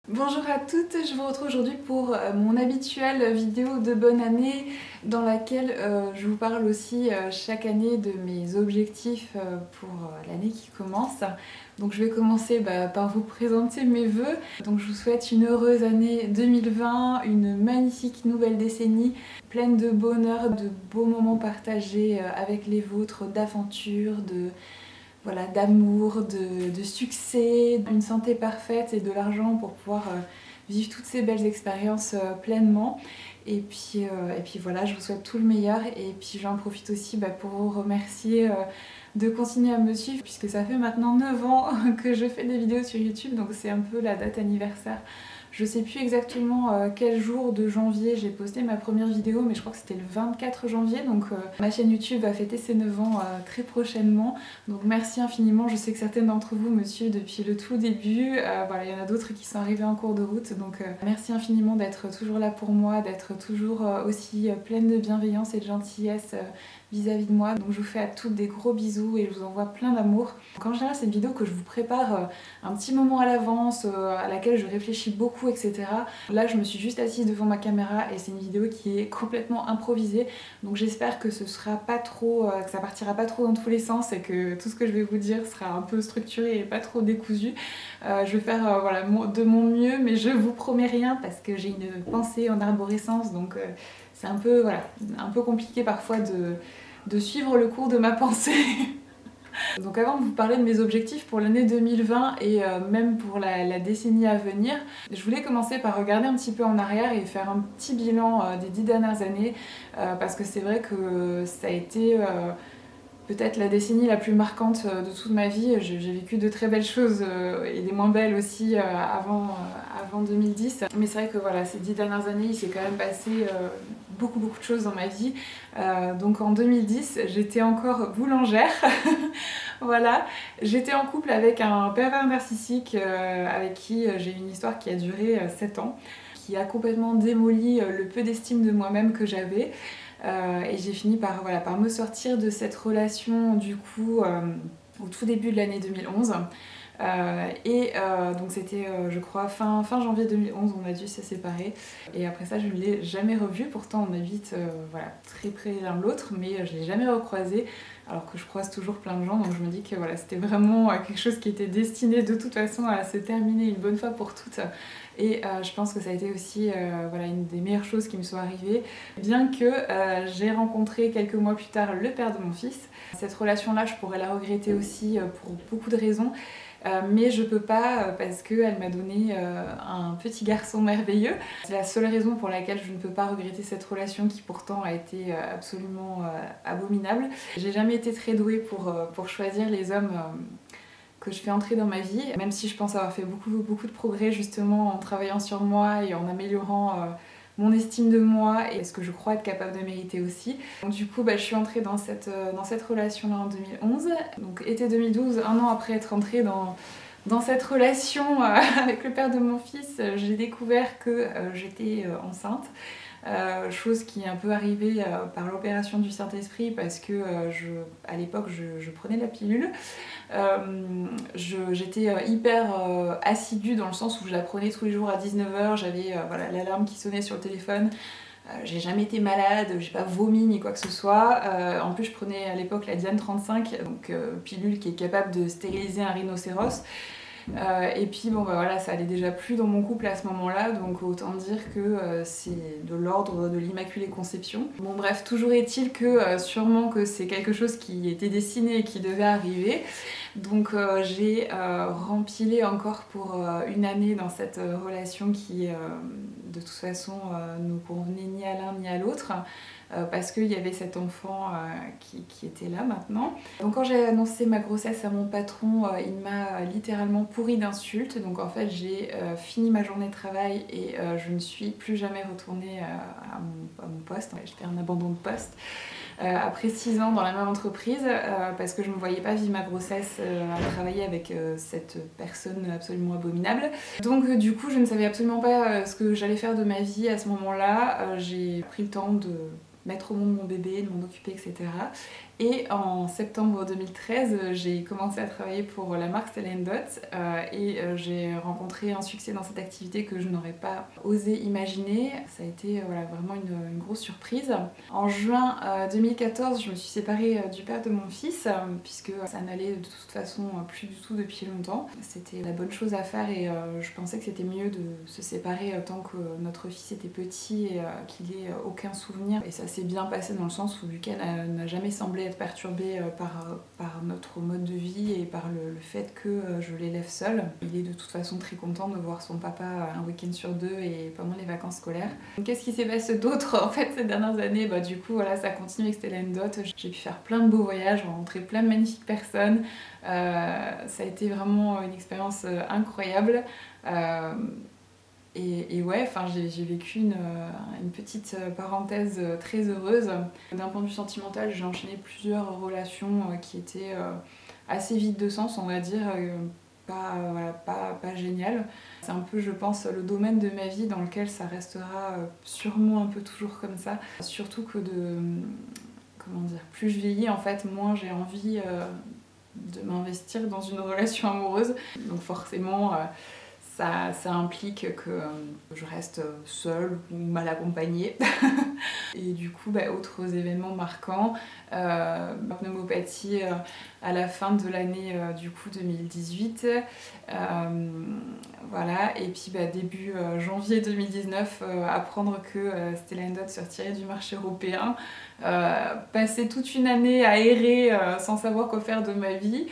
Bonjour à toutes, je vous retrouve aujourd'hui pour mon habituelle vidéo de bonne année dans laquelle je vous parle aussi chaque année de mes objectifs pour l'année qui commence. Donc je vais commencer par vous présenter mes vœux. Donc je vous souhaite une heureuse année 2020, une magnifique nouvelle décennie pleine de bonheur, de beaux moments partagés avec les vôtres, d'aventures, d'amour, de succès, d'une santé parfaite et de l'argent pour pouvoir vivre toutes ces belles expériences pleinement. Et puis voilà, je vous souhaite tout le meilleur et puis j'en profite aussi pour vous remercier de continuer à me suivre puisque ça fait maintenant 9 ans que je fais des vidéos sur YouTube, donc c'est un peu la date anniversaire. Je sais plus exactement quel jour de janvier j'ai posté ma première vidéo, mais je crois que c'était le 24 janvier, donc ma chaîne YouTube va fêter ses 9 ans très prochainement. Donc merci infiniment, je sais que certaines d'entre vous me suivent depuis le tout début, voilà, il y en a d'autres qui sont arrivés en cours de route, donc merci infiniment d'être toujours là pour moi, d'être toujours aussi pleine de bienveillance et de gentillesse vis-à-vis de moi. Donc je vous fais à toutes des gros bisous et je vous envoie plein d'amour. En général c'est une vidéo que je vous prépare un petit moment à l'avance, à laquelle je réfléchis beaucoup, etc. Là je me suis juste assise devant ma caméra et c'est une vidéo qui est complètement improvisée, donc j'espère que ce sera pas trop, que ça partira pas trop dans tous les sens et que tout ce que je vais vous dire sera un peu structuré et pas trop décousu. Je vais faire voilà, de mon mieux, mais je vous promets rien parce que j'ai une pensée en arborescence, donc c'est un peu, voilà, un peu compliqué parfois de suivre le cours de ma pensée. Donc avant de vous parler de mes objectifs pour l'année 2020 et même pour la décennie à venir, je voulais commencer par regarder un petit peu en arrière et faire un petit bilan des 10 dernières années parce que c'est vrai que ça a été peut-être la décennie la plus marquante de toute ma vie. J'ai vécu de très belles choses et des moins belles aussi avant 2010. Mais c'est vrai que voilà, ces 10 dernières années, il s'est quand même passé beaucoup de choses dans ma vie. Donc en 2010, j'étais encore boulangère. Voilà, j'étais en couple avec un pervers narcissique avec qui j'ai eu une histoire qui a duré 7 ans, qui a complètement démoli le peu d'estime de moi-même que j'avais. Et j'ai fini par me sortir de cette relation du coup au tout début de l'année 2011. Donc c'était je crois fin janvier 2011, on a dû se séparer et après ça je ne l'ai jamais revu. Pourtant on habite voilà, très près l'un de l'autre, mais je ne l'ai jamais recroisé alors que je croise toujours plein de gens, donc je me dis que voilà, c'était vraiment quelque chose qui était destiné de toute façon à se terminer une bonne fois pour toutes. Et je pense que ça a été aussi voilà, une des meilleures choses qui me sont arrivées, bien que j'ai rencontré quelques mois plus tard le père de mon fils. Cette relation-là, je pourrais la regretter aussi pour beaucoup de raisons. Mais je peux pas parce qu'elle m'a donné un petit garçon merveilleux. C'est la seule raison pour laquelle je ne peux pas regretter cette relation qui pourtant a été absolument abominable. J'ai jamais été très douée pour choisir les hommes que je fais entrer dans ma vie, même si je pense avoir fait beaucoup de progrès justement en travaillant sur moi et en améliorant mon estime de moi et ce que je crois être capable de mériter aussi. Donc du coup je suis entrée dans cette relation-là en 2011. Donc été 2012, un an après être entrée dans cette relation avec le père de mon fils, j'ai découvert que j'étais enceinte. Chose qui est un peu arrivée par l'opération du Saint-Esprit parce que à l'époque je prenais la pilule. J'étais hyper assidue dans le sens où je la prenais tous les jours à 19h, j'avais voilà, l'alarme qui sonnait sur le téléphone. J'ai jamais été malade, j'ai pas vomi ni quoi que ce soit. En plus je prenais à l'époque la Diane 35, donc pilule qui est capable de stériliser un rhinocéros. Et puis voilà, ça allait déjà plus dans mon couple à ce moment-là, donc autant dire que c'est de l'ordre de l'Immaculée Conception. Bon bref, toujours est-il que sûrement que c'est quelque chose qui était destiné et qui devait arriver. Donc j'ai rempilé encore pour une année dans cette relation qui de toute façon ne convenait ni à l'un ni à l'autre. Parce qu'il y avait cet enfant qui était là maintenant. Donc quand j'ai annoncé ma grossesse à mon patron, il m'a littéralement pourri d'insultes. Donc en fait j'ai fini ma journée de travail et je ne suis plus jamais retournée à mon poste. J'ai fait un abandon de poste. Après 6 ans dans la même entreprise, parce que je ne me voyais pas vivre ma grossesse à travailler avec cette personne absolument abominable. Donc du coup je ne savais absolument pas ce que j'allais faire de ma vie à ce moment-là. J'ai pris le temps de mettre au monde mon bébé, de m'en occuper, etc. Et en septembre 2013, j'ai commencé à travailler pour la marque Stella Dot et j'ai rencontré un succès dans cette activité que je n'aurais pas osé imaginer. Ça a été voilà, vraiment une grosse surprise. En juin 2014, je me suis séparée du père de mon fils puisque ça n'allait de toute façon plus du tout depuis longtemps. C'était la bonne chose à faire et je pensais que c'était mieux de se séparer tant que notre fils était petit et qu'il ait aucun souvenir. Et ça s'est bien passé dans le sens où Lucas n'a jamais semblé être perturbé par notre mode de vie et par le fait que je l'élève seule. Il est de toute façon très content de voir son papa un week-end sur 2 et pendant les vacances scolaires. Qu'est-ce qui s'est passé d'autre en fait ces dernières années? Du coup voilà, ça continue avec Stella Dot. J'ai pu faire plein de beaux voyages, rencontrer plein de magnifiques personnes. Ça a été vraiment une expérience incroyable. Et ouais, enfin, j'ai vécu une petite parenthèse très heureuse. D'un point de vue sentimental, j'ai enchaîné plusieurs relations qui étaient assez vides de sens, on va dire, pas géniales. C'est un peu, je pense, le domaine de ma vie dans lequel ça restera sûrement un peu toujours comme ça. Surtout que comment dire, plus je vieillis, en fait, moins j'ai envie de m'investir dans une relation amoureuse. Donc forcément... Ça implique que je reste seule ou mal accompagnée. Et du coup, autres événements marquants, pneumopathie à la fin de l'année du coup 2018. Voilà, et puis début janvier 2019, apprendre que Stella Dot se retirait du marché européen. Passer toute une année à errer sans savoir quoi faire de ma vie.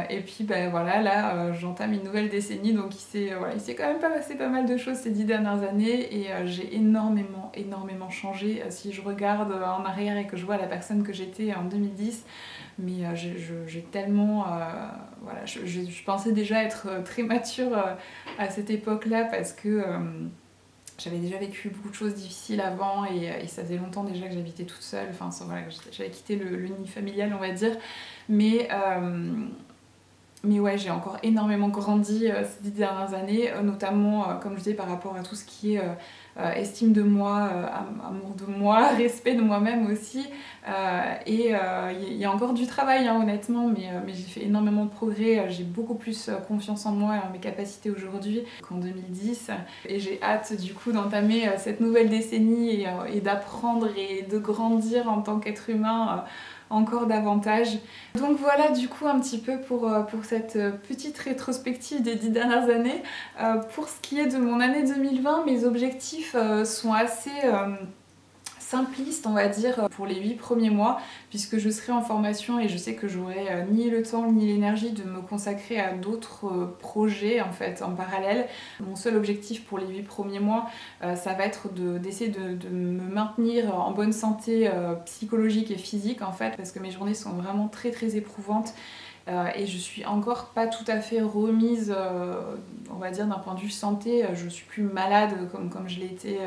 Et puis voilà, là j'entame une nouvelle décennie, donc il s'est quand même pas passé pas mal de choses ces 10 dernières années et j'ai énormément changé. Si je regarde en arrière et que je vois la personne que j'étais en 2010, mais j'ai tellement... voilà, je pensais déjà être très mature à cette époque-là parce que j'avais déjà vécu beaucoup de choses difficiles avant et ça faisait longtemps déjà que j'habitais toute seule. Enfin, voilà, j'avais quitté le nid familial, on va dire. Mais ouais, j'ai encore énormément grandi ces 10 dernières années, notamment, comme je disais, par rapport à tout ce qui est estime de moi, amour de moi, respect de moi-même aussi. Et il y a encore du travail, hein, honnêtement, mais j'ai fait énormément de progrès. J'ai beaucoup plus confiance en moi et en mes capacités aujourd'hui qu'en 2010. Et j'ai hâte, du coup, d'entamer cette nouvelle décennie et d'apprendre et de grandir en tant qu'être humain encore davantage. Donc voilà du coup un petit peu pour cette petite rétrospective des 10 dernières années. Pour ce qui est de mon année 2020, mes objectifs sont assez simpliste, on va dire, pour les 8 premiers mois, puisque je serai en formation et je sais que j'aurai ni le temps ni l'énergie de me consacrer à d'autres projets en fait en parallèle. Mon seul objectif pour les 8 premiers mois, ça va être d'essayer de me maintenir en bonne santé psychologique et physique en fait, parce que mes journées sont vraiment très très éprouvantes. Et je suis encore pas tout à fait remise, on va dire d'un point de vue santé. Je suis plus malade comme je l'ai été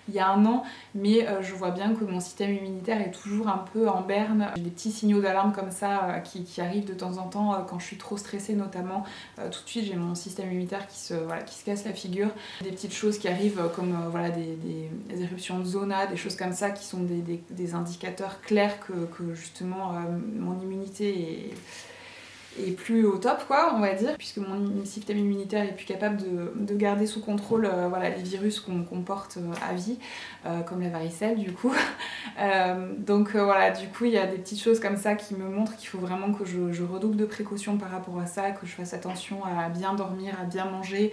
il y a un an, mais je vois bien que mon système immunitaire est toujours un peu en berne. J'ai des petits signaux d'alarme comme ça qui arrivent de temps en temps quand je suis trop stressée notamment. Tout de suite j'ai mon système immunitaire qui se casse la figure. Des petites choses qui arrivent comme des éruptions de zona, des choses comme ça qui sont des indicateurs clairs que justement mon immunité est plus au top quoi on va dire, puisque mon système immunitaire est plus capable de garder sous contrôle les virus qu'on porte à vie, comme la varicelle du coup. Donc voilà, du coup il y a des petites choses comme ça qui me montrent qu'il faut vraiment que je redouble de précautions par rapport à ça, que je fasse attention à bien dormir, à bien manger,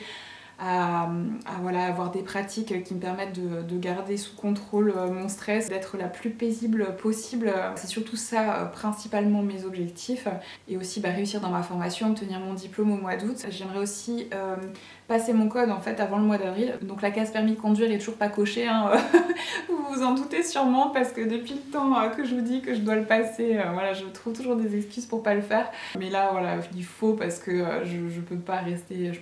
à avoir des pratiques qui me permettent de garder sous contrôle mon stress, d'être la plus paisible possible. C'est surtout ça principalement mes objectifs. Et aussi réussir dans ma formation, obtenir mon diplôme au mois d'août. J'aimerais aussi passer mon code en fait avant le mois d'avril. Donc la case permis de conduire est toujours pas cochée, hein. Vous vous en doutez sûrement parce que depuis le temps que je vous dis que je dois le passer, je trouve toujours des excuses pour pas le faire. Mais là il faut parce que je peux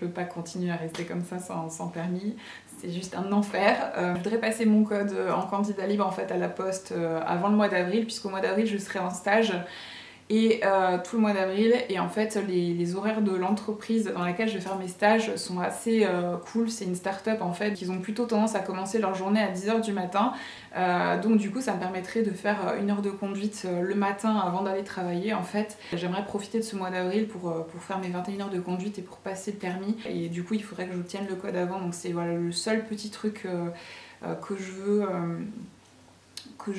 pas continuer à rester comme ça sans permis. C'est juste un enfer. Je voudrais passer mon code en candidat libre en fait à la poste avant le mois d'avril, puisqu'au mois d'avril je serai en stage. et tout le mois d'avril. Et en fait les horaires de l'entreprise dans laquelle je vais faire mes stages sont assez cool. C'est une start-up en fait, ils ont plutôt tendance à commencer leur journée à 10 h du matin. Donc du coup ça me permettrait de faire 1 heure de conduite le matin avant d'aller travailler en fait. J'aimerais profiter de ce mois d'avril pour faire mes 21 heures de conduite et pour passer le permis. Et du coup il faudrait que j'obtienne le code avant, donc c'est voilà, le seul petit truc que je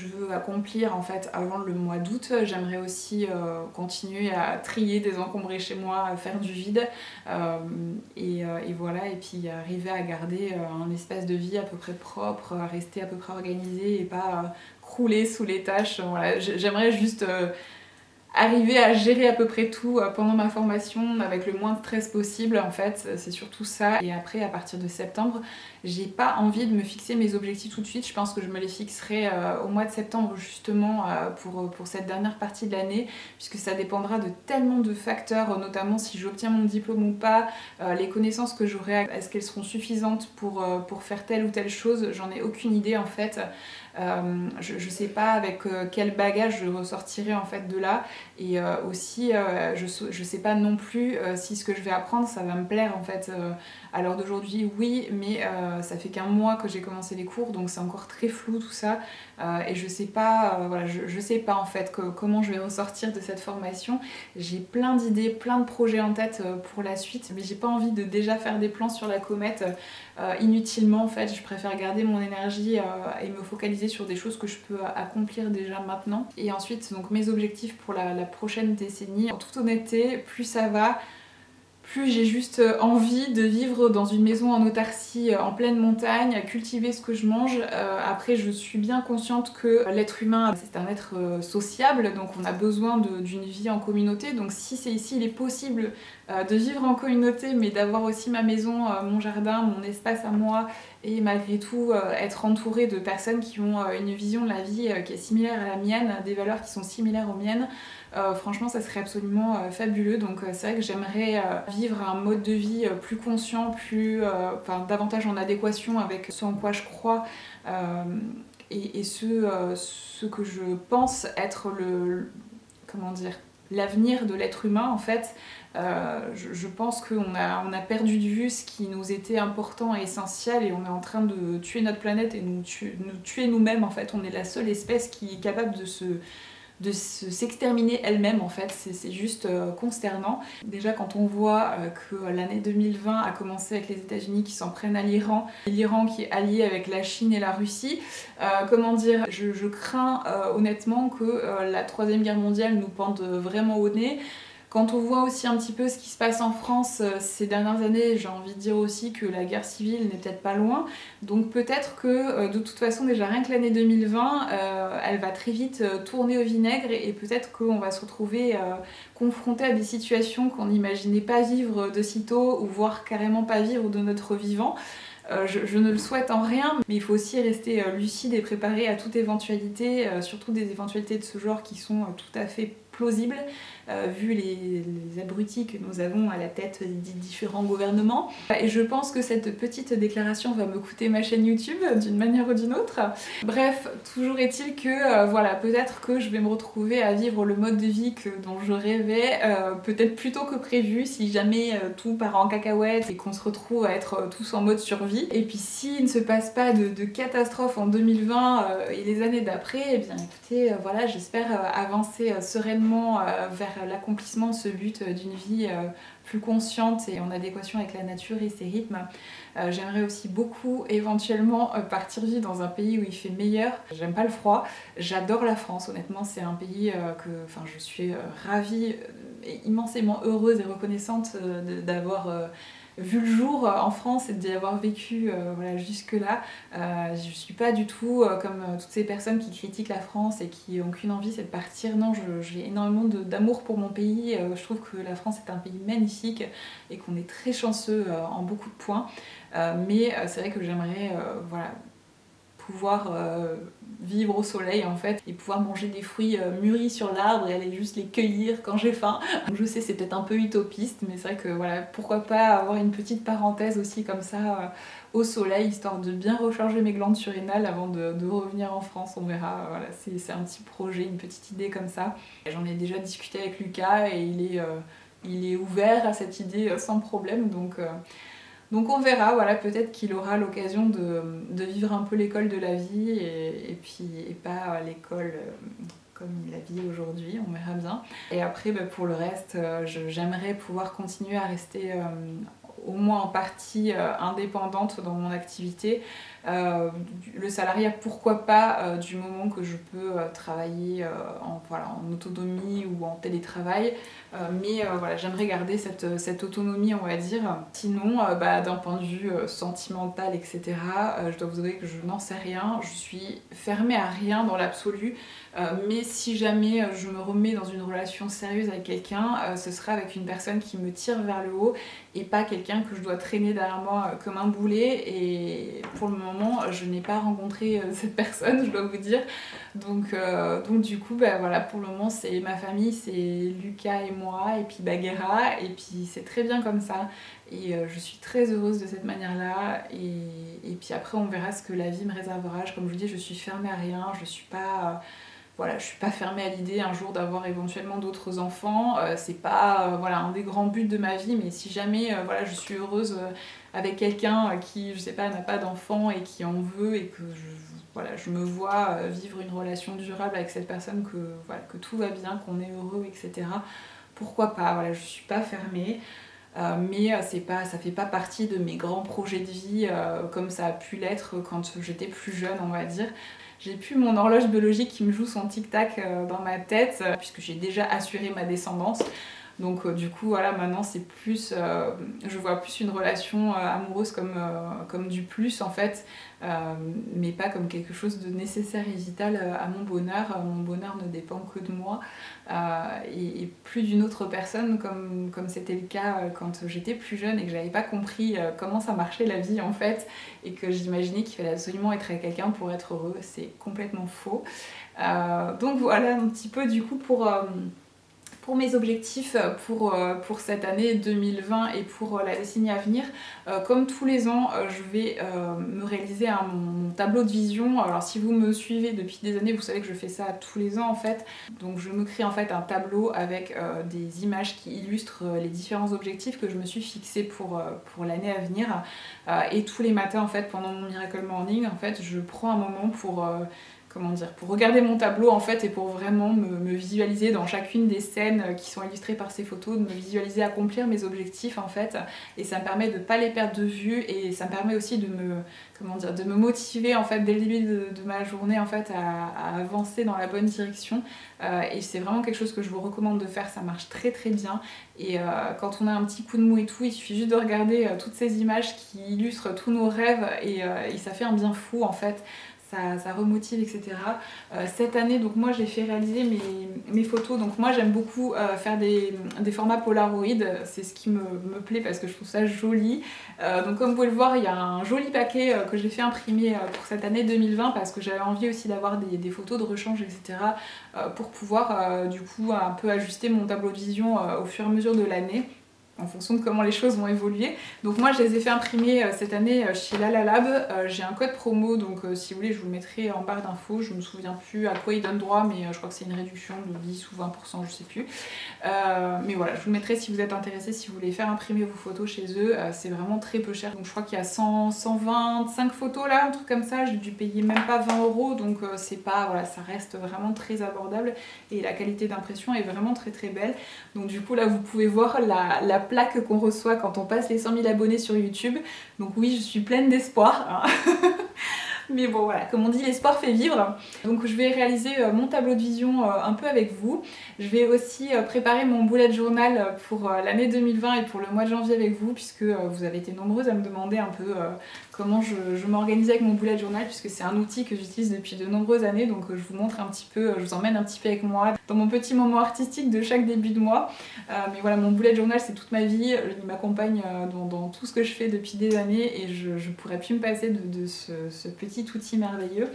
veux accomplir en fait avant le mois d'août. J'aimerais aussi continuer à trier, désencombrer chez moi, à faire du vide et voilà, et puis arriver à garder un espace de vie à peu près propre, à rester à peu près organisé et pas crouler sous les tâches. Voilà, j'aimerais juste arriver à gérer à peu près tout pendant ma formation avec le moins de stress possible en fait, c'est surtout ça. Et après à partir de septembre, j'ai pas envie de me fixer mes objectifs tout de suite, je pense que je me les fixerai au mois de septembre justement pour cette dernière partie de l'année, puisque ça dépendra de tellement de facteurs, notamment si j'obtiens mon diplôme ou pas, les connaissances que j'aurai, est-ce qu'elles seront suffisantes pour faire telle ou telle chose, j'en ai aucune idée en fait. Je sais pas avec quel bagage je ressortirai en fait de là, et aussi je sais pas non plus si ce que je vais apprendre ça va me plaire en fait. À l'heure d'aujourd'hui oui, mais ça fait qu'un mois que j'ai commencé les cours, donc c'est encore très flou tout ça, et je sais pas, voilà, je sais pas en fait comment je vais ressortir de cette formation. J'ai plein d'idées, plein de projets en tête pour la suite, mais j'ai pas envie de déjà faire des plans sur la comète inutilement en fait. Je préfère garder mon énergie et me focaliser sur des choses que je peux accomplir déjà maintenant. Et ensuite donc mes objectifs pour la prochaine décennie, en toute honnêteté, plus ça va, plus j'ai juste envie de vivre dans une maison en autarcie en pleine montagne, à cultiver ce que je mange. Après je suis bien consciente que l'être humain c'est un être sociable, donc on a besoin d'une vie en communauté. Donc si c'est ici il est possible de vivre en communauté mais d'avoir aussi ma maison, mon jardin, mon espace à moi, et malgré tout être entourée de personnes qui ont une vision de la vie qui est similaire à la mienne, des valeurs qui sont similaires aux miennes, franchement ça serait absolument fabuleux. Donc c'est vrai que j'aimerais vivre un mode de vie plus conscient, davantage en adéquation avec ce en quoi je crois, et ce que je pense être comment dire, l'avenir de l'être humain en fait. Je pense qu'on a perdu de vue ce qui nous était important et essentiel, et on est en train de tuer notre planète et nous tuer nous-mêmes en fait. On est la seule espèce qui est capable de s'exterminer elle-même en fait, c'est juste consternant. Déjà quand on voit que l'année 2020 a commencé avec les États-Unis qui s'en prennent à l'Iran, l'Iran qui est allié avec la Chine et la Russie, comment dire, je crains honnêtement que la troisième guerre mondiale nous pende vraiment au nez. Quand on voit aussi un petit peu ce qui se passe en France ces dernières années, j'ai envie de dire aussi que la guerre civile n'est peut-être pas loin. Donc peut-être que de toute façon déjà rien que l'année 2020, elle va très vite tourner au vinaigre, et peut-être qu'on va se retrouver confronté à des situations qu'on n'imaginait pas vivre de sitôt, ou voire carrément pas vivre de notre vivant. Je ne le souhaite en rien, mais il faut aussi rester lucide et préparé à toute éventualité, surtout des éventualités de ce genre qui sont tout à fait plausibles, vu les abrutis que nous avons à la tête des différents gouvernements. Et je pense que cette petite déclaration va me coûter ma chaîne YouTube d'une manière ou d'une autre. Bref, toujours est-il que voilà, peut-être que je vais me retrouver à vivre le mode de vie dont je rêvais, peut-être plus tôt que prévu, si jamais tout part en cacahuète et qu'on se retrouve à être tous en mode survie. Et puis s'il ne se passe pas de catastrophe en 2020 et les années d'après, eh bien écoutez, voilà, j'espère avancer sereinement vers l'accomplissement de ce but d'une vie plus consciente et en adéquation avec la nature et ses rythmes. J'aimerais aussi beaucoup éventuellement partir vivre dans un pays où il fait meilleur. J'aime pas le froid, j'adore la France, honnêtement c'est un pays que je suis ravie et immensément heureuse et reconnaissante d'avoir vu le jour en France et d'y avoir vécu voilà, jusque-là. Je suis pas du tout comme toutes ces personnes qui critiquent la France et qui ont qu'une envie, c'est de partir. Non, j'ai énormément d'amour pour mon pays. Je trouve que la France est un pays magnifique et qu'on est très chanceux en beaucoup de points. Mais c'est vrai que j'aimerais voilà, pouvoir vivre au soleil en fait et pouvoir manger des fruits mûris sur l'arbre et aller juste les cueillir quand j'ai faim. Donc je sais c'est peut-être un peu utopiste mais c'est vrai que voilà, pourquoi pas avoir une petite parenthèse aussi comme ça au soleil histoire de bien recharger mes glandes surrénales avant de revenir en France, on verra. Voilà, c'est un petit projet, une petite idée comme ça. J'en ai déjà discuté avec Lucas et il est ouvert à cette idée sans problème donc on verra, voilà, peut-être qu'il aura l'occasion de vivre un peu l'école de la vie et pas l'école comme il la vit aujourd'hui, on verra bien. Et après pour le reste, j'aimerais pouvoir continuer à rester au moins en partie indépendante dans mon activité. Le salariat, pourquoi pas, du moment que je peux travailler en autonomie ou en télétravail. Mais voilà, j'aimerais garder cette autonomie, on va dire. Sinon, d'un point de vue sentimental, etc., je dois vous avouer que je n'en sais rien. Je suis fermée à rien dans l'absolu. Mais si jamais je me remets dans une relation sérieuse avec quelqu'un, ce sera avec une personne qui me tire vers le haut et pas quelqu'un que je dois traîner derrière moi comme un boulet. Et pour le moment, je n'ai pas rencontré cette personne, je dois vous dire. Donc du coup, voilà, pour le moment, c'est ma famille, c'est Lucas et moi, et puis Bagheera, et puis c'est très bien comme ça. Et je suis très heureuse de cette manière-là. Et puis après, on verra ce que la vie me réservera. Comme je vous dis, je suis fermée à rien, je suis pas... Voilà, je suis pas fermée à l'idée un jour d'avoir éventuellement d'autres enfants. C'est pas voilà, un des grands buts de ma vie, mais si jamais voilà, je suis heureuse avec quelqu'un qui, je sais pas, n'a pas d'enfant et qui en veut et que voilà, je me vois vivre une relation durable avec cette personne, voilà, que tout va bien, qu'on est heureux, etc. Pourquoi pas, voilà, je suis pas fermée. Mais ça fait pas partie de mes grands projets de vie comme ça a pu l'être quand j'étais plus jeune, on va dire. J'ai plus mon horloge biologique qui me joue son tic-tac dans ma tête puisque j'ai déjà assuré ma descendance. Donc du coup voilà, maintenant c'est plus, je vois plus une relation amoureuse comme du plus en fait, mais pas comme quelque chose de nécessaire et vital à mon bonheur. Mon bonheur ne dépend que de moi et plus d'une autre personne comme c'était le cas quand j'étais plus jeune et que j'avais pas compris comment ça marchait la vie en fait et que j'imaginais qu'il fallait absolument être avec quelqu'un pour être heureux. C'est complètement faux. Donc voilà un petit peu du coup pour mes objectifs pour cette année 2020 et pour la décennie à venir. Comme tous les ans, je vais me réaliser mon tableau de vision. Alors si vous me suivez depuis des années, vous savez que je fais ça tous les ans en fait. Donc je me crée en fait un tableau avec des images qui illustrent les différents objectifs que je me suis fixés pour l'année à venir. Et tous les matins en fait, pendant mon Miracle Morning, en fait, je prends un moment pour regarder mon tableau en fait et pour vraiment me visualiser dans chacune des scènes qui sont illustrées par ces photos, de me visualiser accomplir mes objectifs en fait, et ça me permet de ne pas les perdre de vue et ça me permet aussi de me motiver en fait dès le début de ma journée en fait à avancer dans la bonne direction et c'est vraiment quelque chose que je vous recommande de faire, ça marche très très bien et quand on a un petit coup de mou et tout, il suffit juste de regarder toutes ces images qui illustrent tous nos rêves et ça fait un bien fou en fait. Ça remotive, etc. Cette année, donc moi j'ai fait réaliser mes photos. Donc moi j'aime beaucoup faire des formats Polaroid. C'est ce qui me plaît parce que je trouve ça joli. Donc comme vous pouvez le voir, il y a un joli paquet que j'ai fait imprimer pour cette année 2020 parce que j'avais envie aussi d'avoir des photos de rechange, etc. Pour pouvoir du coup un peu ajuster mon tableau de vision au fur et à mesure de l'année, en fonction de comment les choses vont évoluer. Donc moi je les ai fait imprimer cette année chez Lalalab. J'ai un code promo, donc si vous voulez je vous le mettrai en barre d'infos. Je me souviens plus à quoi il donne droit, mais je crois que c'est une réduction de 10 ou 20%, je sais plus. Mais voilà, je vous le mettrai si vous êtes intéressé, si vous voulez faire imprimer vos photos chez eux. C'est vraiment très peu cher. Donc je crois qu'il y a 125 photos là, un truc comme ça. J'ai dû payer même pas 20 €, donc c'est pas, voilà, ça reste vraiment très abordable et la qualité d'impression est vraiment très très belle. Donc du coup là vous pouvez voir la plaque qu'on reçoit quand on passe les 100 000 abonnés sur YouTube. Donc oui, je suis pleine d'espoir. Hein. Mais bon voilà, comme on dit, l'espoir fait vivre. Donc je vais réaliser mon tableau de vision un peu avec vous. Je vais aussi préparer mon bullet journal pour l'année 2020 et pour le mois de janvier avec vous, puisque vous avez été nombreuses à me demander un peu comment je m'organise avec mon bullet journal, puisque c'est un outil que j'utilise depuis de nombreuses années. Donc je vous montre un petit peu, je vous emmène un petit peu avec moi dans mon petit moment artistique de chaque début de mois. Mais voilà, mon bullet journal c'est toute ma vie, il m'accompagne dans tout ce que je fais depuis des années et je pourrais plus me passer de ce petit outil merveilleux.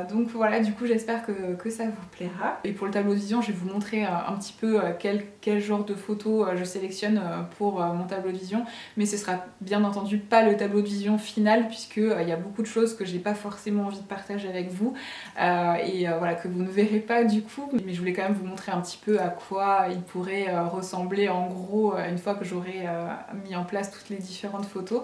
Donc voilà, du coup j'espère que ça vous plaira. Et pour le tableau de vision, je vais vous montrer un petit peu quel genre de photos je sélectionne pour mon tableau de vision. Mais ce sera bien entendu pas le tableau de vision final, puisque il y a beaucoup de choses que j'ai pas forcément envie de partager avec vous. Voilà, que vous ne verrez pas du coup. Mais je voulais quand même vous montrer un petit peu à quoi il pourrait ressembler en gros une fois que j'aurai mis en place toutes les différentes photos.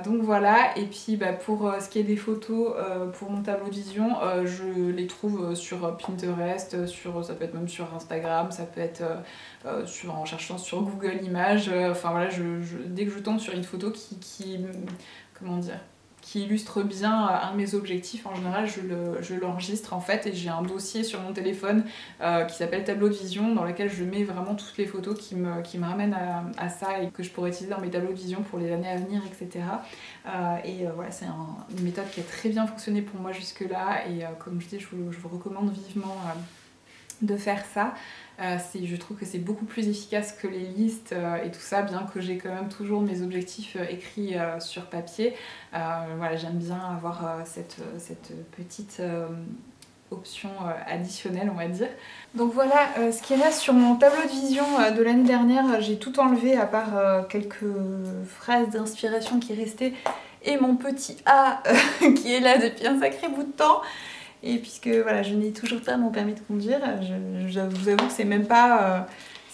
Donc voilà, et puis pour ce qui est des photos pour mon tableau de vision, je les trouve sur Pinterest, ça peut être même sur Instagram, ça peut être en cherchant sur Google Images, enfin voilà, dès que je tombe sur une photo comment dire, qui illustre bien un de mes objectifs, en général je l'enregistre en fait et j'ai un dossier sur mon téléphone qui s'appelle tableau de vision dans lequel je mets vraiment toutes les photos qui me ramènent à ça et que je pourrais utiliser dans mes tableaux de vision pour les années à venir, etc. Voilà, c'est une méthode qui a très bien fonctionné pour moi jusque là et comme je dis, je vous recommande vivement de faire ça. Je trouve que c'est beaucoup plus efficace que les listes et tout ça, bien que j'ai quand même toujours mes objectifs écrits sur papier. Voilà, j'aime bien avoir cette petite option additionnelle, on va dire. Donc voilà ce qu'il y a sur mon tableau de vision de l'année dernière. J'ai tout enlevé à part quelques phrases d'inspiration qui restaient et mon petit A qui est là depuis un sacré bout de temps. Et puisque voilà, je n'ai toujours pas mon permis de conduire, je vous avoue que c'est même pas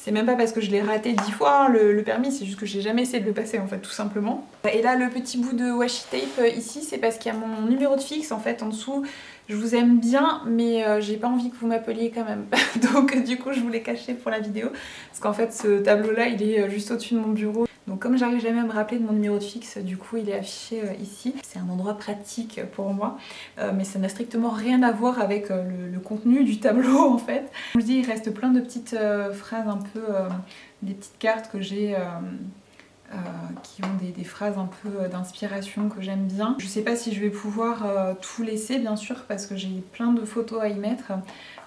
parce que je l'ai raté 10 fois hein, le permis, c'est juste que j'ai jamais essayé de le passer en fait, tout simplement. Et là, le petit bout de washi tape ici, c'est parce qu'il y a mon numéro de fixe en fait en dessous. Je vous aime bien, mais j'ai pas envie que vous m'appeliez quand même. Donc du coup, je vous l'ai caché pour la vidéo. Parce qu'en fait, ce tableau-là, il est juste au-dessus de mon bureau. Donc comme j'arrive jamais à me rappeler de mon numéro de fixe, du coup il est affiché ici. C'est un endroit pratique pour moi, mais ça n'a strictement rien à voir avec le contenu du tableau en fait. Je vous dis, il reste plein de petites phrases un peu, des petites cartes que j'ai qui ont des phrases un peu d'inspiration que j'aime bien. Je sais pas si je vais pouvoir tout laisser bien sûr parce que j'ai plein de photos à y mettre,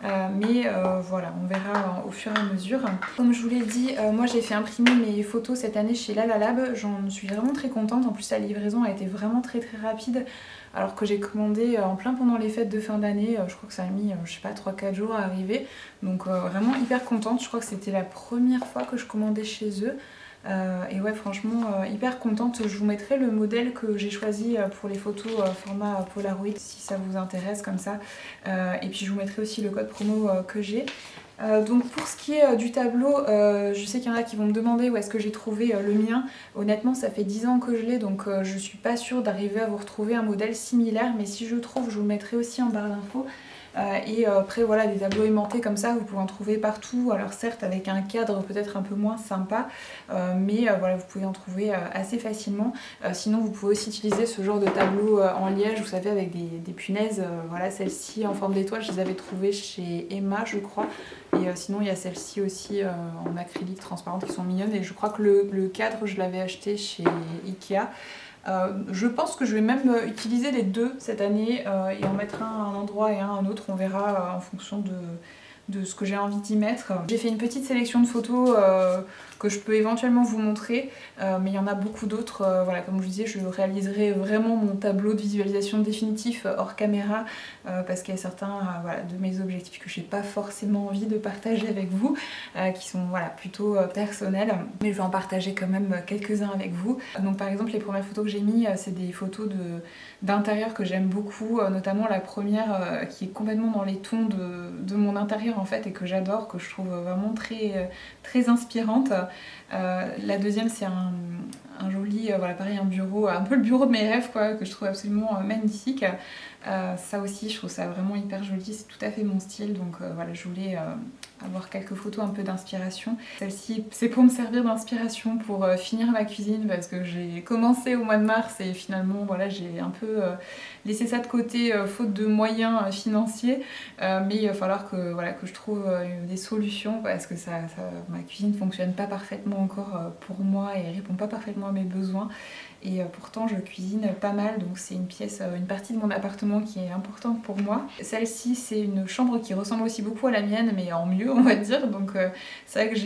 mais voilà, on verra au fur et à mesure. Comme je vous l'ai dit, moi j'ai fait imprimer mes photos cette année chez Lalalab, j'en suis vraiment très contente, en plus la livraison a été vraiment très rapide. Alors que j'ai commandé en plein pendant les fêtes de fin d'année, je crois que ça a mis, je sais pas, 3-4 jours à arriver. Donc vraiment hyper contente, je crois que c'était la première fois que je commandais chez eux. Et ouais, franchement hyper contente. Je vous mettrai le modèle que j'ai choisi pour les photos format Polaroid si ça vous intéresse comme ça. Et puis je vous mettrai aussi le code promo que j'ai. Donc pour ce qui est du tableau, je sais qu'il y en a qui vont me demander où est-ce que j'ai trouvé le mien. Honnêtement, ça fait 10 ans que je l'ai, donc je suis pas sûre d'arriver à vous retrouver un modèle similaire, mais si je le trouve, je vous le mettrai aussi en barre d'infos. Et après voilà, des tableaux aimantés comme ça, vous pouvez en trouver partout, alors certes avec un cadre peut-être un peu moins sympa, mais voilà, vous pouvez en trouver assez facilement. Sinon vous pouvez aussi utiliser ce genre de tableau en liège, vous savez, avec des punaises. Voilà, celle-ci en forme d'étoile, je les avais trouvées chez Emma je crois, et sinon il y a celle-ci aussi en acrylique transparente qui sont mignonnes, et je crois que le cadre je l'avais acheté chez Ikea. Je pense que je vais même utiliser les deux cette année et en mettre un à un endroit et un à un autre, on verra en fonction de ce que j'ai envie d'y mettre. J'ai fait une petite sélection de photos que je peux éventuellement vous montrer, mais il y en a beaucoup d'autres. Voilà, comme je vous disais, je réaliserai vraiment mon tableau de visualisation définitif hors caméra parce qu'il y a certains voilà, de mes objectifs que j'ai pas forcément envie de partager avec vous, qui sont voilà, plutôt personnels, mais je vais en partager quand même quelques-uns avec vous. Donc par exemple, les premières photos que j'ai mis, c'est des photos d'intérieur que j'aime beaucoup, notamment la première qui est complètement dans les tons de mon intérieur en fait, et que j'adore, que je trouve vraiment très inspirante. La deuxième c'est un joli, voilà, pareil, un bureau, un peu le bureau de mes rêves quoi, que je trouve absolument magnifique. Ça aussi je trouve ça vraiment hyper joli, c'est tout à fait mon style, donc voilà, je voulais avoir quelques photos un peu d'inspiration. Celle-ci c'est pour me servir d'inspiration pour finir ma cuisine, parce que j'ai commencé au mois de mars et finalement voilà, j'ai un peu laissé ça de côté faute de moyens financiers, mais il va falloir que, voilà, que je trouve des solutions, parce que ma cuisine fonctionne pas parfaitement encore pour moi et répond pas parfaitement à mes besoins. Et pourtant je cuisine pas mal, donc c'est une partie de mon appartement qui est importante pour moi. Celle-ci c'est une chambre qui ressemble aussi beaucoup à la mienne, mais en mieux on va dire, donc c'est vrai que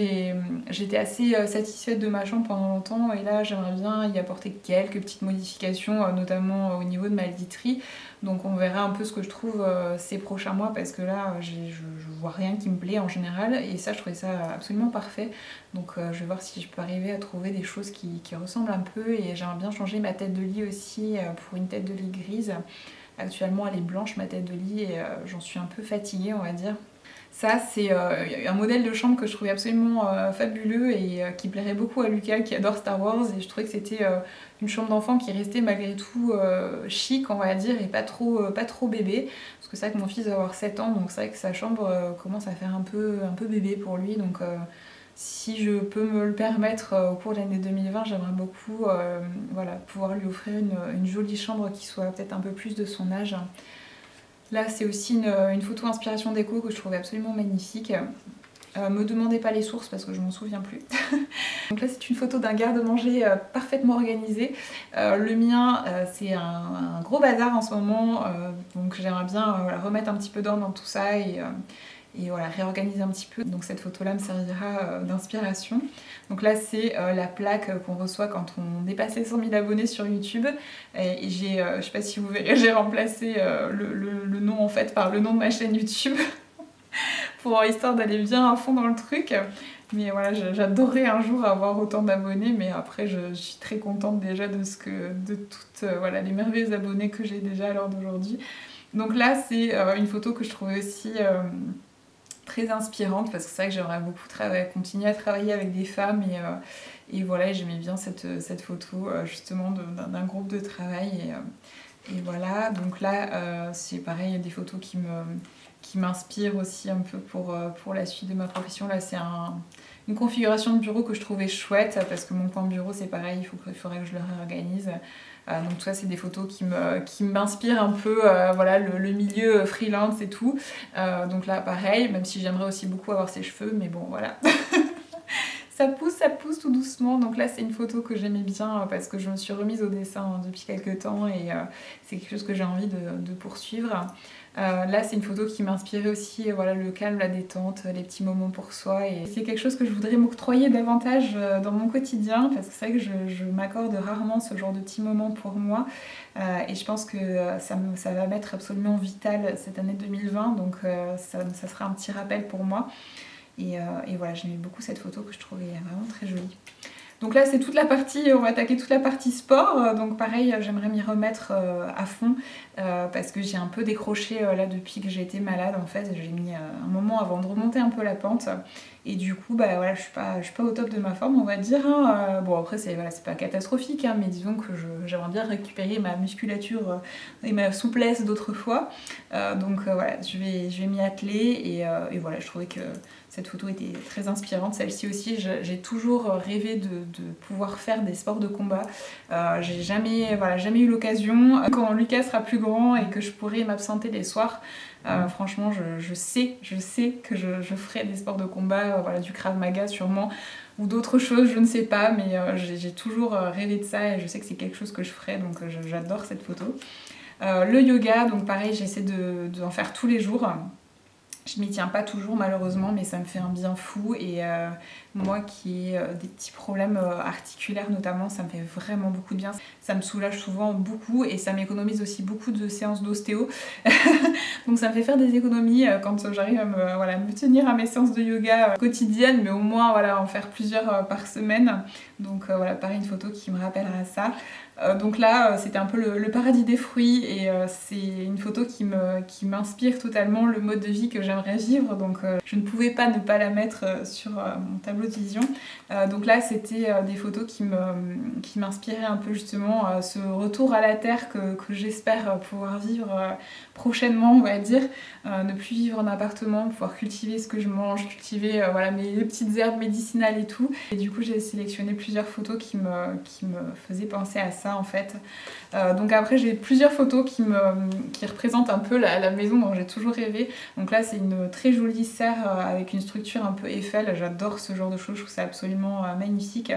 j'étais assez satisfaite de ma chambre pendant longtemps, et là j'aimerais bien y apporter quelques petites modifications, notamment au niveau de ma literie. Donc on verra un peu ce que je trouve ces prochains mois, parce que là je vois rien qui me plaît en général, et ça je trouvais ça absolument parfait. Donc je vais voir si je peux arriver à trouver des choses qui ressemblent un peu, et j'aimerais bien changer ma tête de lit aussi pour une tête de lit grise. Actuellement elle est blanche ma tête de lit, et j'en suis un peu fatiguée on va dire. Ça c'est un modèle de chambre que je trouvais absolument fabuleux, et qui plairait beaucoup à Lucas qui adore Star Wars, et je trouvais que c'était une chambre d'enfant qui restait malgré tout chic on va dire, et pas trop bébé, parce que c'est vrai que mon fils va avoir 7 ans, donc c'est vrai que sa chambre commence à faire un peu bébé pour lui, donc si je peux me le permettre au cours de l'année 2020, j'aimerais beaucoup voilà, pouvoir lui offrir une jolie chambre qui soit peut-être un peu plus de son âge. Là c'est aussi une photo inspiration déco que je trouvais absolument magnifique. Me demandez pas les sources parce que je m'en souviens plus. Donc là c'est une photo d'un garde-manger parfaitement organisé. Le mien c'est un gros bazar en ce moment, donc j'aimerais bien voilà, remettre un petit peu d'ordre dans tout ça, et voilà, réorganiser un petit peu. Donc cette photo-là me servira d'inspiration. Donc là c'est la plaque qu'on reçoit quand on dépasse les 100 000 abonnés sur YouTube. Et j'ai, je sais pas si vous verrez, j'ai remplacé le nom en fait par le nom de ma chaîne YouTube. Pour histoire d'aller bien à fond dans le truc. Mais voilà, j'adorerais un jour avoir autant d'abonnés, mais après je suis très contente déjà de toutes voilà, les merveilleux abonnés que j'ai déjà à l'heure d'aujourd'hui. Donc là c'est une photo que je trouvais aussi très inspirante, parce que c'est vrai que j'aimerais beaucoup continuer à travailler avec des femmes, et voilà, j'aimais bien cette photo justement d'un groupe de travail, et voilà. Donc là c'est pareil, il y a des photos qui m'inspirent aussi un peu pour la suite de ma profession. Là c'est une configuration de bureau que je trouvais chouette, parce que mon coin bureau c'est pareil, il faudrait que je le réorganise. Donc tout ça c'est des photos qui m'inspirent un peu voilà, le milieu freelance et tout. Donc là pareil, même si j'aimerais aussi beaucoup avoir ses cheveux, mais bon voilà. Ça pousse tout doucement. Donc là c'est une photo que j'aimais bien parce que je me suis remise au dessin depuis quelques temps, et c'est quelque chose que j'ai envie de poursuivre. Là c'est une photo qui m'inspirait aussi, voilà, le calme, la détente, les petits moments pour soi, et c'est quelque chose que je voudrais m'octroyer davantage dans mon quotidien, parce que c'est vrai que je m'accorde rarement ce genre de petits moments pour moi, et je pense que ça va m'être absolument vital cette année 2020, donc ça sera un petit rappel pour moi. Et voilà, j'aimais beaucoup cette photo que je trouvais vraiment très jolie. Donc là c'est toute la partie, on va attaquer toute la partie sport, donc pareil j'aimerais m'y remettre à fond, parce que j'ai un peu décroché là depuis que j'ai été malade en fait. J'ai mis un moment avant de remonter un peu la pente, et du coup bah voilà, je suis pas au top de ma forme on va dire, hein. Bon après c'est voilà, pas catastrophique, hein, mais disons que j'aimerais bien récupérer ma musculature et ma souplesse d'autrefois, donc voilà, je vais m'y atteler, et voilà, je trouvais que cette photo était très inspirante. Celle-ci aussi, j'ai toujours rêvé de pouvoir faire des sports de combat. J'ai jamais eu l'occasion. Quand Lucas sera plus grand et que je pourrai m'absenter les soirs, franchement, je sais que je ferai des sports de combat, voilà, du Krav Maga sûrement, ou d'autres choses, je ne sais pas, mais j'ai toujours rêvé de ça, et je sais que c'est quelque chose que je ferai, donc j'adore cette photo. Le yoga, donc pareil, j'essaie d'en faire tous les jours. Je m'y tiens pas toujours malheureusement, mais ça me fait un bien fou, et moi qui ai des petits problèmes articulaires notamment, ça me fait vraiment beaucoup de bien. Ça me soulage souvent beaucoup, et ça m'économise aussi beaucoup de séances d'ostéo. Donc ça me fait faire des économies quand j'arrive à me tenir à mes séances de yoga quotidiennes, mais au moins voilà, en faire plusieurs par semaine. Donc voilà, pareil, une photo qui me rappellera ça. Donc là c'était un peu le paradis des fruits, et c'est une photo qui m'inspire totalement le mode de vie que j'aimerais vivre, donc je ne pouvais pas ne pas la mettre sur mon tableau de vision. Donc là c'était des photos qui m'inspiraient un peu justement ce retour à la terre que j'espère pouvoir vivre prochainement on va dire, ne plus vivre en appartement, pouvoir cultiver ce que je mange, cultiver voilà, mes petites herbes médicinales et tout. Et du coup j'ai sélectionné plusieurs photos qui me faisaient penser à ça en fait. Donc après j'ai plusieurs photos qui représentent un peu la maison dont j'ai toujours rêvé. Donc là c'est une très jolie serre avec une structure un peu Eiffel. J'adore ce genre de choses, je trouve ça absolument magnifique.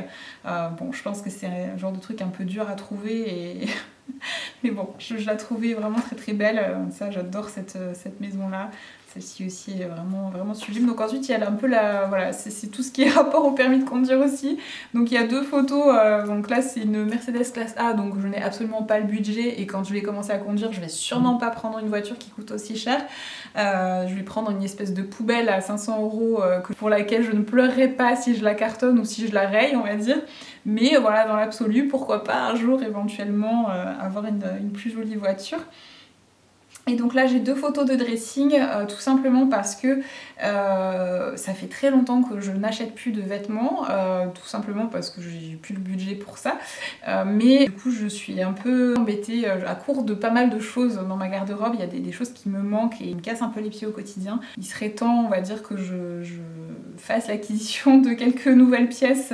Bon, je pense que c'est un genre de truc un peu dur à trouver et... mais bon, je la trouvais vraiment très très belle. Ça, j'adore cette maison-là. Celle-ci aussi est vraiment, vraiment sublime. Donc ensuite, il y a un peu voilà, c'est tout ce qui est rapport au permis de conduire aussi. Donc il y a 2 photos. Donc là, c'est une Mercedes classe A, donc je n'ai absolument pas le budget. Et quand je vais commencer à conduire, je vais sûrement pas prendre une voiture qui coûte aussi cher. Je vais prendre une espèce de poubelle à 500 € pour laquelle je ne pleurerai pas si je la cartonne ou si je la raye, on va dire. Mais voilà, dans l'absolu, pourquoi pas un jour éventuellement avoir une plus jolie voiture. Et donc là j'ai 2 photos de dressing, tout simplement parce que ça fait très longtemps que je n'achète plus de vêtements, tout simplement parce que j'ai plus le budget pour ça, mais du coup je suis un peu embêtée, à court de pas mal de choses dans ma garde-robe. Il y a des choses qui me manquent et me cassent un peu les pieds au quotidien. Il serait temps, on va dire, que je fasse l'acquisition de quelques nouvelles pièces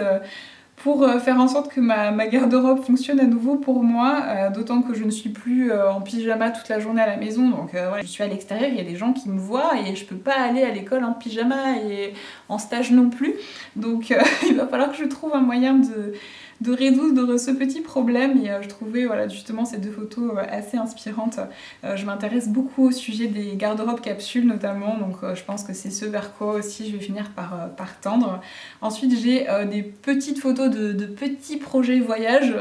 pour faire en sorte que ma garde-robe fonctionne à nouveau pour moi, d'autant que je ne suis plus en pyjama toute la journée à la maison, donc voilà, je suis à l'extérieur, il y a des gens qui me voient et je peux pas aller à l'école en pyjama et en stage non plus, donc il va falloir que je trouve un moyen de résoudre ce petit problème. Et je trouvais voilà, justement ces 2 photos assez inspirantes. Je m'intéresse beaucoup au sujet des garde-robes capsules notamment, donc je pense que c'est ce vers quoi aussi je vais finir par tendre. Ensuite j'ai des petites photos de petits projets voyages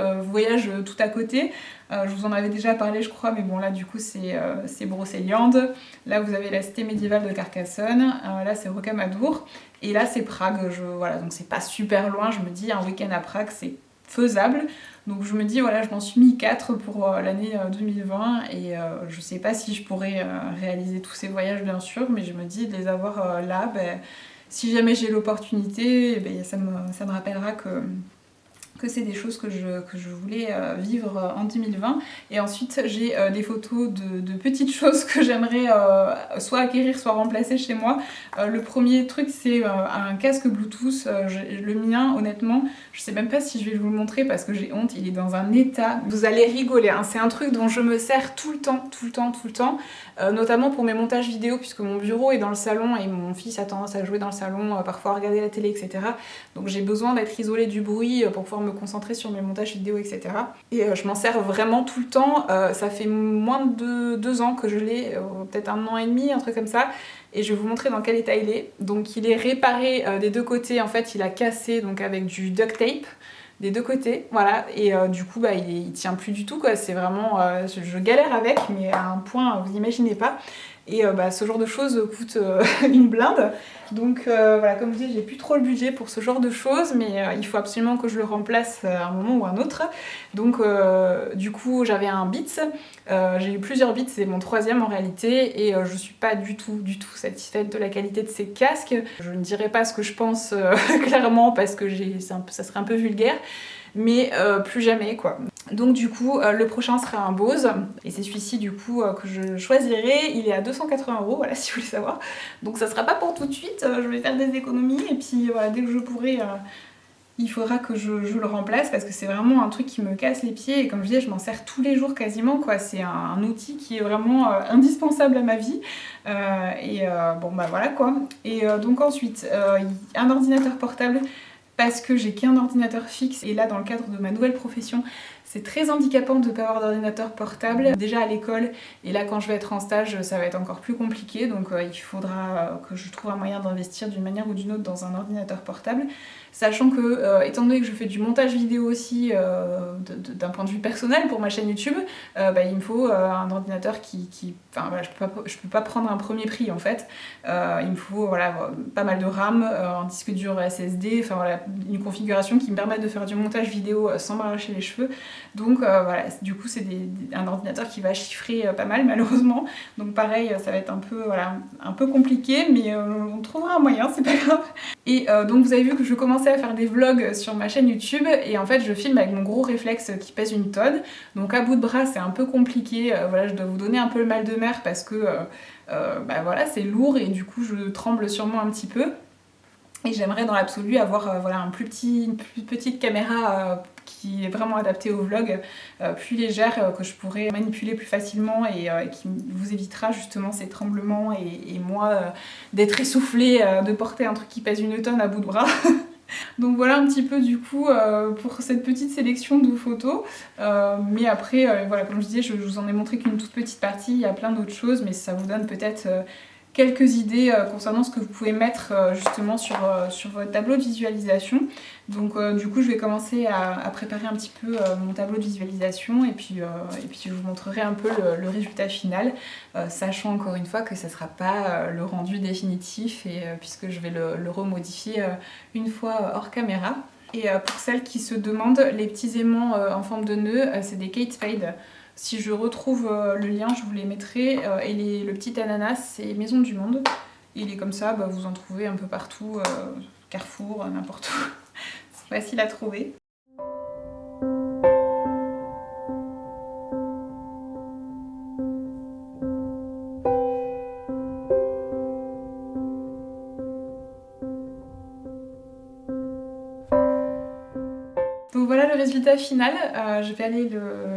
tout à côté. Je vous en avais déjà parlé je crois, mais bon là du coup c'est Brocéliande, là vous avez la cité médiévale de Carcassonne, là c'est Rocamadour, et là c'est Prague. Voilà, donc c'est pas super loin, je me dis un week-end à Prague c'est faisable, donc je me dis voilà, je m'en suis mis 4 pour l'année 2020 et je sais pas si je pourrais réaliser tous ces voyages bien sûr, mais je me dis de les avoir là, si jamais j'ai l'opportunité, ça me rappellera que c'est des choses que je voulais vivre en 2020. Et ensuite j'ai des photos de petites choses que j'aimerais soit acquérir soit remplacer chez moi. Le premier truc c'est un casque Bluetooth. Le mien honnêtement je sais même pas si je vais vous le montrer parce que j'ai honte, il est dans un état, vous allez rigoler hein. C'est un truc dont je me sers tout le temps, notamment pour mes montages vidéo puisque mon bureau est dans le salon et mon fils a tendance à jouer dans le salon, parfois à regarder la télé, etc. Donc j'ai besoin d'être isolée du bruit pour pouvoir me concentrer sur mes montages vidéo, etc. Et je m'en sers vraiment tout le temps. Ça fait moins de 2 ans que je l'ai, peut-être 1 an et demi, un truc comme ça. Et je vais vous montrer dans quel état il est. Donc il est réparé des 2 côtés, en fait il a cassé donc avec du duct tape des 2 côtés, voilà, et du coup il tient plus du tout quoi, c'est vraiment, je galère avec, mais à un point vous imaginez pas. Et ce genre de choses coûte une blinde, donc voilà, comme je dis, j'ai plus trop le budget pour ce genre de choses, mais il faut absolument que je le remplace à un moment ou à un autre. Donc du coup j'avais un Beats, j'ai eu plusieurs Beats, c'est mon 3e en réalité, et je suis pas du tout satisfaite de la qualité de ces casques. Je ne dirai pas ce que je pense clairement parce que ça serait un peu vulgaire, mais plus jamais quoi. Donc du coup le prochain sera un Bose et c'est celui-ci du coup que je choisirai. Il est à 280 €, voilà, si vous voulez savoir, donc ça sera pas pour tout de suite, je vais faire des économies et puis voilà, dès que je pourrai il faudra que je le remplace parce que c'est vraiment un truc qui me casse les pieds et comme je disais je m'en sers tous les jours quasiment quoi. C'est un outil qui est vraiment indispensable à ma vie bon voilà quoi. Et donc ensuite un ordinateur portable parce que j'ai qu'un ordinateur fixe et là dans le cadre de ma nouvelle profession c'est très handicapant de ne pas avoir d'ordinateur portable, déjà à l'école, et là quand je vais être en stage ça va être encore plus compliqué, donc il faudra que je trouve un moyen d'investir d'une manière ou d'une autre dans un ordinateur portable, sachant que étant donné que je fais du montage vidéo aussi d'un point de vue personnel pour ma chaîne YouTube, il me faut un ordinateur enfin voilà, je peux pas prendre un premier prix en fait, il me faut voilà, pas mal de RAM, un disque dur SSD, enfin voilà, une configuration qui me permette de faire du montage vidéo sans m'arracher les cheveux. Donc voilà, du coup c'est un ordinateur qui va chiffrer pas mal malheureusement, donc pareil ça va être un peu compliqué, mais on trouvera un moyen, c'est pas grave. Et donc vous avez vu que je commençais à faire des vlogs sur ma chaîne YouTube et en fait je filme avec mon gros réflexe qui pèse 1 tonne, donc à bout de bras c'est un peu compliqué, voilà, je dois vous donner un peu le mal de mer parce que voilà, c'est lourd et du coup je tremble sûrement un petit peu. Et j'aimerais dans l'absolu avoir une plus petite caméra qui est vraiment adaptée au vlog, plus légère, que je pourrais manipuler plus facilement et qui vous évitera justement ces tremblements et moi d'être essoufflée, de porter un truc qui pèse 1 tonne à bout de bras. Donc voilà un petit peu du coup pour cette petite sélection de photos. Mais après, voilà, comme je disais, je vous en ai montré qu'une toute petite partie, il y a plein d'autres choses, mais ça vous donne peut-être quelques idées concernant ce que vous pouvez mettre justement sur votre tableau de visualisation. Donc du coup je vais commencer à préparer un petit peu mon tableau de visualisation et puis je vous montrerai un peu le résultat final, sachant encore une fois que ça ne sera pas le rendu définitif et puisque je vais le remodifier une fois hors caméra. Et pour celles qui se demandent, les petits aimants en forme de nœud, c'est des Kate Spade. Si je retrouve le lien, je vous les mettrai. Et le petit ananas, c'est Maison du Monde. Il est comme ça, vous en trouvez un peu partout, Carrefour, n'importe où. C'est facile à trouver. Donc voilà le résultat final, je vais aller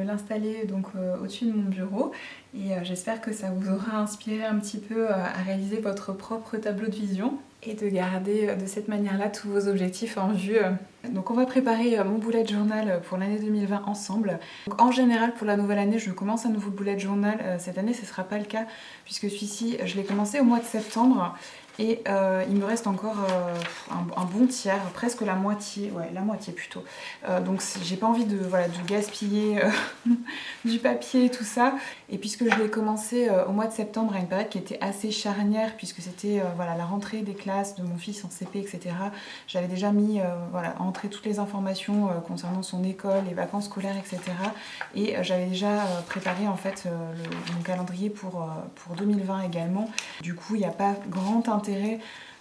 l'installer donc au-dessus de mon bureau et j'espère que ça vous aura inspiré un petit peu à réaliser votre propre tableau de vision et de garder de cette manière-là tous vos objectifs en vue. Donc on va préparer mon bullet journal pour l'année 2020 ensemble. Donc en général pour la nouvelle année je commence un nouveau bullet journal, cette année ce ne sera pas le cas puisque celui-ci je l'ai commencé au mois de septembre. Et il me reste encore un bon tiers, presque la moitié, ouais la moitié plutôt. Donc j'ai pas envie de gaspiller du papier et tout ça. Et puisque je l'ai commencé au mois de septembre à une période qui était assez charnière, puisque c'était la rentrée des classes de mon fils en CP, etc. J'avais déjà mis entré toutes les informations concernant son école, les vacances scolaires, etc. Et j'avais déjà préparé en fait mon calendrier pour 2020 également. Du coup il n'y a pas grand intérêt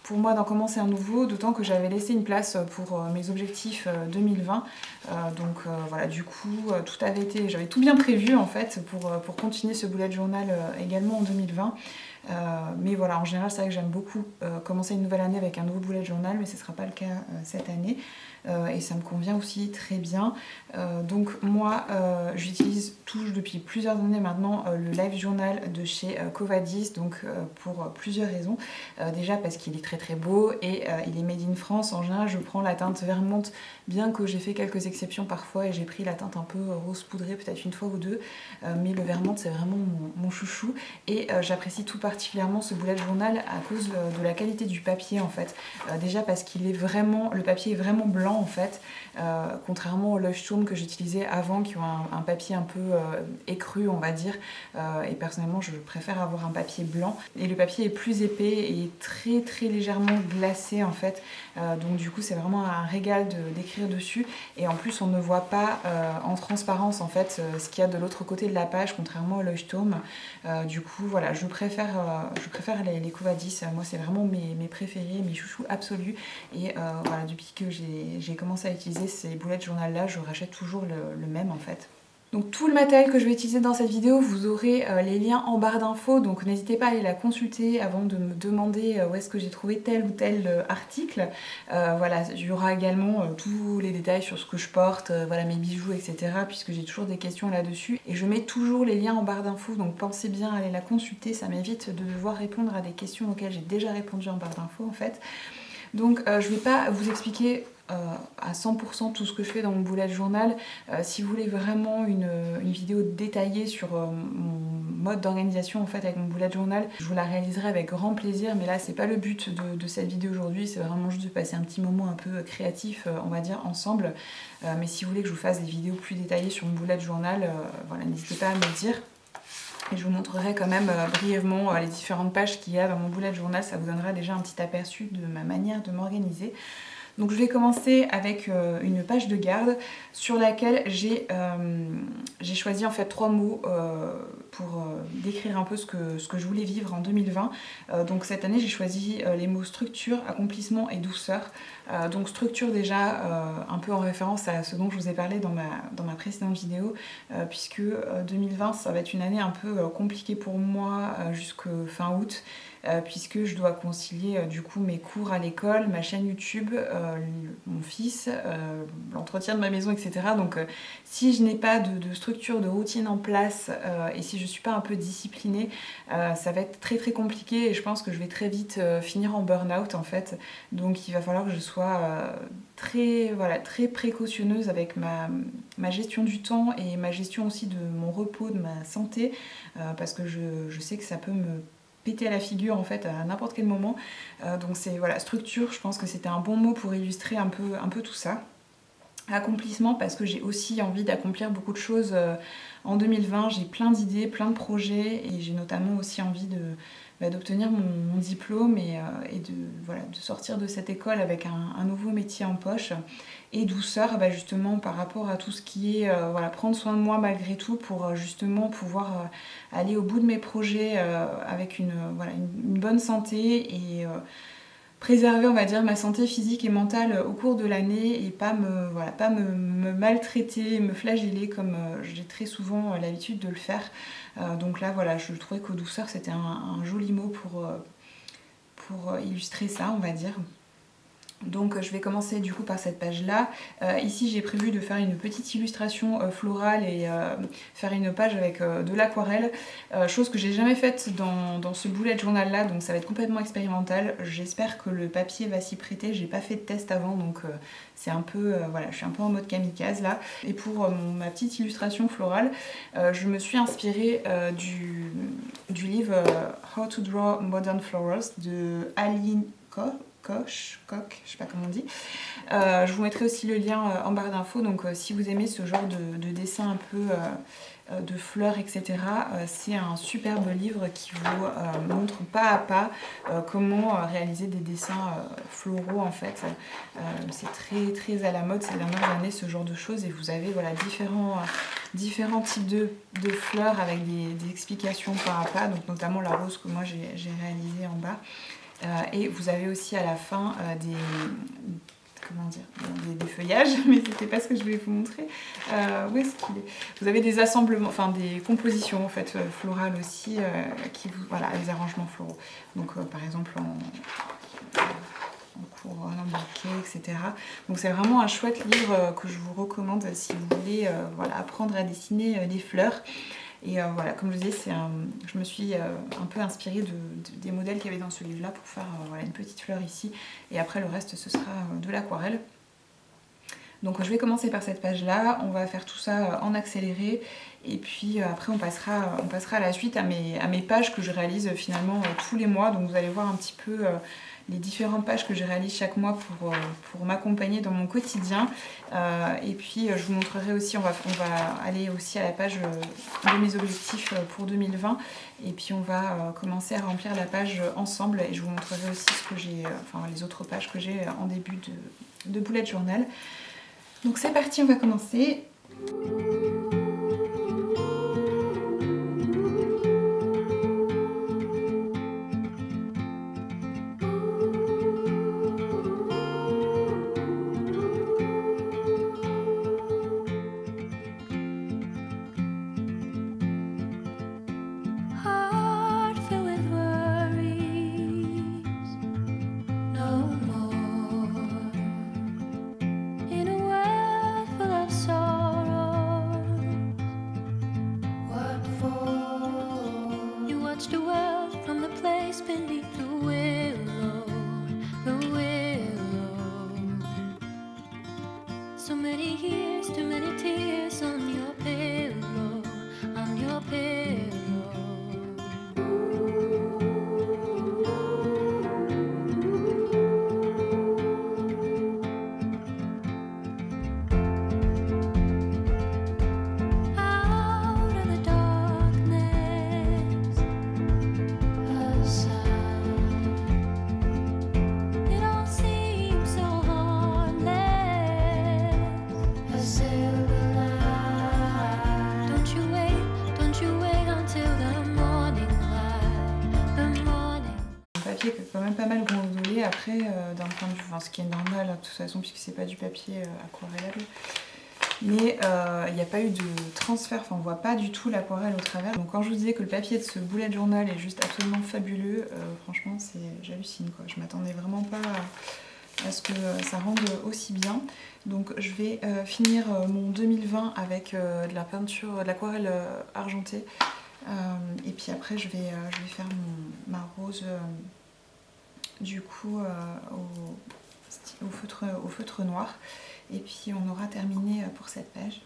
pour moi d'en commencer un nouveau, d'autant que j'avais laissé une place pour mes objectifs 2020. Voilà, du coup, tout avait été, j'avais tout bien prévu en fait pour continuer ce bullet journal également en 2020. Mais voilà, en général, c'est vrai que j'aime beaucoup commencer une nouvelle année avec un nouveau bullet journal, mais ce ne sera pas le cas cette année. Et ça me convient aussi très bien. Donc moi, j'utilise depuis plusieurs années maintenant le live journal de chez Covadis, donc pour plusieurs raisons. Déjà parce qu'il est très très beau et il est made in France. En général, je prends la teinte Vermont, bien que j'ai fait quelques exceptions parfois et j'ai pris la teinte un peu rose poudrée peut-être une fois ou deux. Mais le Vermont, c'est vraiment mon chouchou. Et j'apprécie tout particulièrement ce bullet journal à cause de la qualité du papier en fait. Déjà parce qu'il est vraiment, le papier est vraiment blanc en fait, contrairement au Leuchtturm que j'utilisais avant qui ont un papier un peu écru on va dire, et personnellement je préfère avoir un papier blanc et le papier est plus épais et très très légèrement glacé en fait, donc du coup c'est vraiment un régal d'écrire dessus et en plus on ne voit pas en transparence en fait ce qu'il y a de l'autre côté de la page contrairement au Leuchtturm. Du coup voilà, je préfère les Covadis, moi c'est vraiment mes préférés, mes chouchous absolus et voilà, depuis que j'ai commencé à utiliser ces bullet journal là, je rachète toujours le même en fait. Donc tout le matériel que je vais utiliser dans cette vidéo, vous aurez les liens en barre d'infos, donc n'hésitez pas à aller la consulter avant de me demander où est-ce que j'ai trouvé tel ou tel article. Voilà, il y aura également tous les détails sur ce que je porte, voilà, mes bijoux, etc. puisque j'ai toujours des questions là-dessus. Et je mets toujours les liens en barre d'infos, donc pensez bien à aller la consulter, ça m'évite de devoir répondre à des questions auxquelles j'ai déjà répondu en barre d'infos en fait. Donc je vais pas vous expliquer à 100% tout ce que je fais dans mon bullet journal. Si vous voulez vraiment une vidéo détaillée sur mon mode d'organisation en fait avec mon bullet journal, je vous la réaliserai avec grand plaisir, mais là c'est pas le but de cette vidéo aujourd'hui, c'est vraiment juste de passer un petit moment un peu créatif on va dire ensemble. Mais si vous voulez que je vous fasse des vidéos plus détaillées sur mon bullet journal, voilà, n'hésitez pas à me le dire. Et je vous montrerai quand même brièvement les différentes pages qu'il y a dans mon bullet journal, ça vous donnera déjà un petit aperçu de ma manière de m'organiser. Donc je vais commencer avec une page de garde sur laquelle j'ai choisi en fait 3 mots pour décrire un peu ce que je voulais vivre en 2020. Donc cette année j'ai choisi les mots structure, accomplissement et douceur. Donc structure déjà un peu en référence à ce dont je vous ai parlé dans ma précédente vidéo, puisque 2020 ça va être une année un peu compliquée pour moi jusqu'à fin août. Puisque je dois concilier du coup mes cours à l'école, ma chaîne YouTube, mon fils, l'entretien de ma maison, etc. Donc si je n'ai pas de structure, de routine en place et si je ne suis pas un peu disciplinée, ça va être très très compliqué et je pense que je vais très vite finir en burn-out en fait. Donc il va falloir que je sois très précautionneuse avec ma gestion du temps et ma gestion aussi de mon repos, de ma santé, parce que je sais que ça peut me péter à la figure en fait à n'importe quel moment. Donc c'est voilà, structure, je pense que c'était un bon mot pour illustrer un peu tout ça. Accomplissement parce que j'ai aussi envie d'accomplir beaucoup de choses en 2020, j'ai plein d'idées, plein de projets et j'ai notamment aussi envie d'obtenir mon diplôme et de sortir de cette école avec un nouveau métier en poche. Et douceur, justement par rapport à tout ce qui est prendre soin de moi malgré tout pour justement pouvoir aller au bout de mes projets avec une bonne santé et préserver on va dire ma santé physique et mentale au cours de l'année et pas me maltraiter, me flageller comme j'ai très souvent l'habitude de le faire. Donc là voilà, je trouvais qu'au douceur c'était un joli mot pour illustrer ça on va dire. Donc je vais commencer du coup par cette page là. Ici j'ai prévu de faire une petite illustration florale et faire une page avec de l'aquarelle, chose que j'ai jamais faite dans ce bullet journal là, donc ça va être complètement expérimental. J'espère que le papier va s'y prêter, j'ai pas fait de test avant donc c'est un peu, je suis un peu en mode kamikaze là. Et pour ma petite illustration florale, je me suis inspirée du livre How to Draw Modern Flowers de Aline Koch, je sais pas comment on dit. Je vous mettrai aussi le lien en barre d'infos, donc si vous aimez ce genre de dessin un peu de fleurs, etc. C'est un superbe livre qui vous montre pas à pas comment réaliser des dessins floraux en fait. C'est très très à la mode ces dernières années ce genre de choses et vous avez différents types de fleurs avec des explications pas à pas, donc notamment la rose que moi j'ai réalisée en bas. Et vous avez aussi à la fin des feuillages, mais c'était pas ce que je voulais vous montrer. Où est-ce qu'il est ? Vous avez des assemblements, enfin des compositions en fait florales aussi, des arrangements floraux. Donc par exemple en couronne, en bouquet, etc. Donc c'est vraiment un chouette livre que je vous recommande si vous voulez apprendre à dessiner des fleurs. Et comme je vous disais, je me suis un peu inspirée des modèles qu'il y avait dans ce livre-là pour faire une petite fleur ici. Et après, le reste, ce sera de l'aquarelle. Donc je vais commencer par cette page-là. On va faire tout ça en accéléré. Et puis après, on passera à la suite à mes pages que je réalise finalement tous les mois. Donc vous allez voir un petit peu les différentes pages que je réalise chaque mois pour m'accompagner dans mon quotidien. Et puis je vous montrerai aussi, on va aller aussi à la page de mes objectifs pour 2020. Et puis on va commencer à remplir la page ensemble et je vous montrerai aussi les autres pages que j'ai en début de bullet journal. Donc c'est parti, on va commencer. Don't you wait until papier qui est quand même pas mal gondolé après, d'un point de vue, enfin, ce qui est normal de toute façon puisque c'est pas du papier aquarellable. Mais il n'y a pas eu de transfert, enfin on voit pas du tout l'aquarelle au travers. Donc quand je vous disais que le papier de ce bullet journal est juste absolument fabuleux, franchement j'hallucine quoi. Je m'attendais vraiment pas à ce que ça rende aussi bien. Donc je vais finir mon 2020 avec de la peinture, de l'aquarelle argentée. Et puis après je vais faire ma rose du coup au feutre noir. Et puis on aura terminé pour cette page.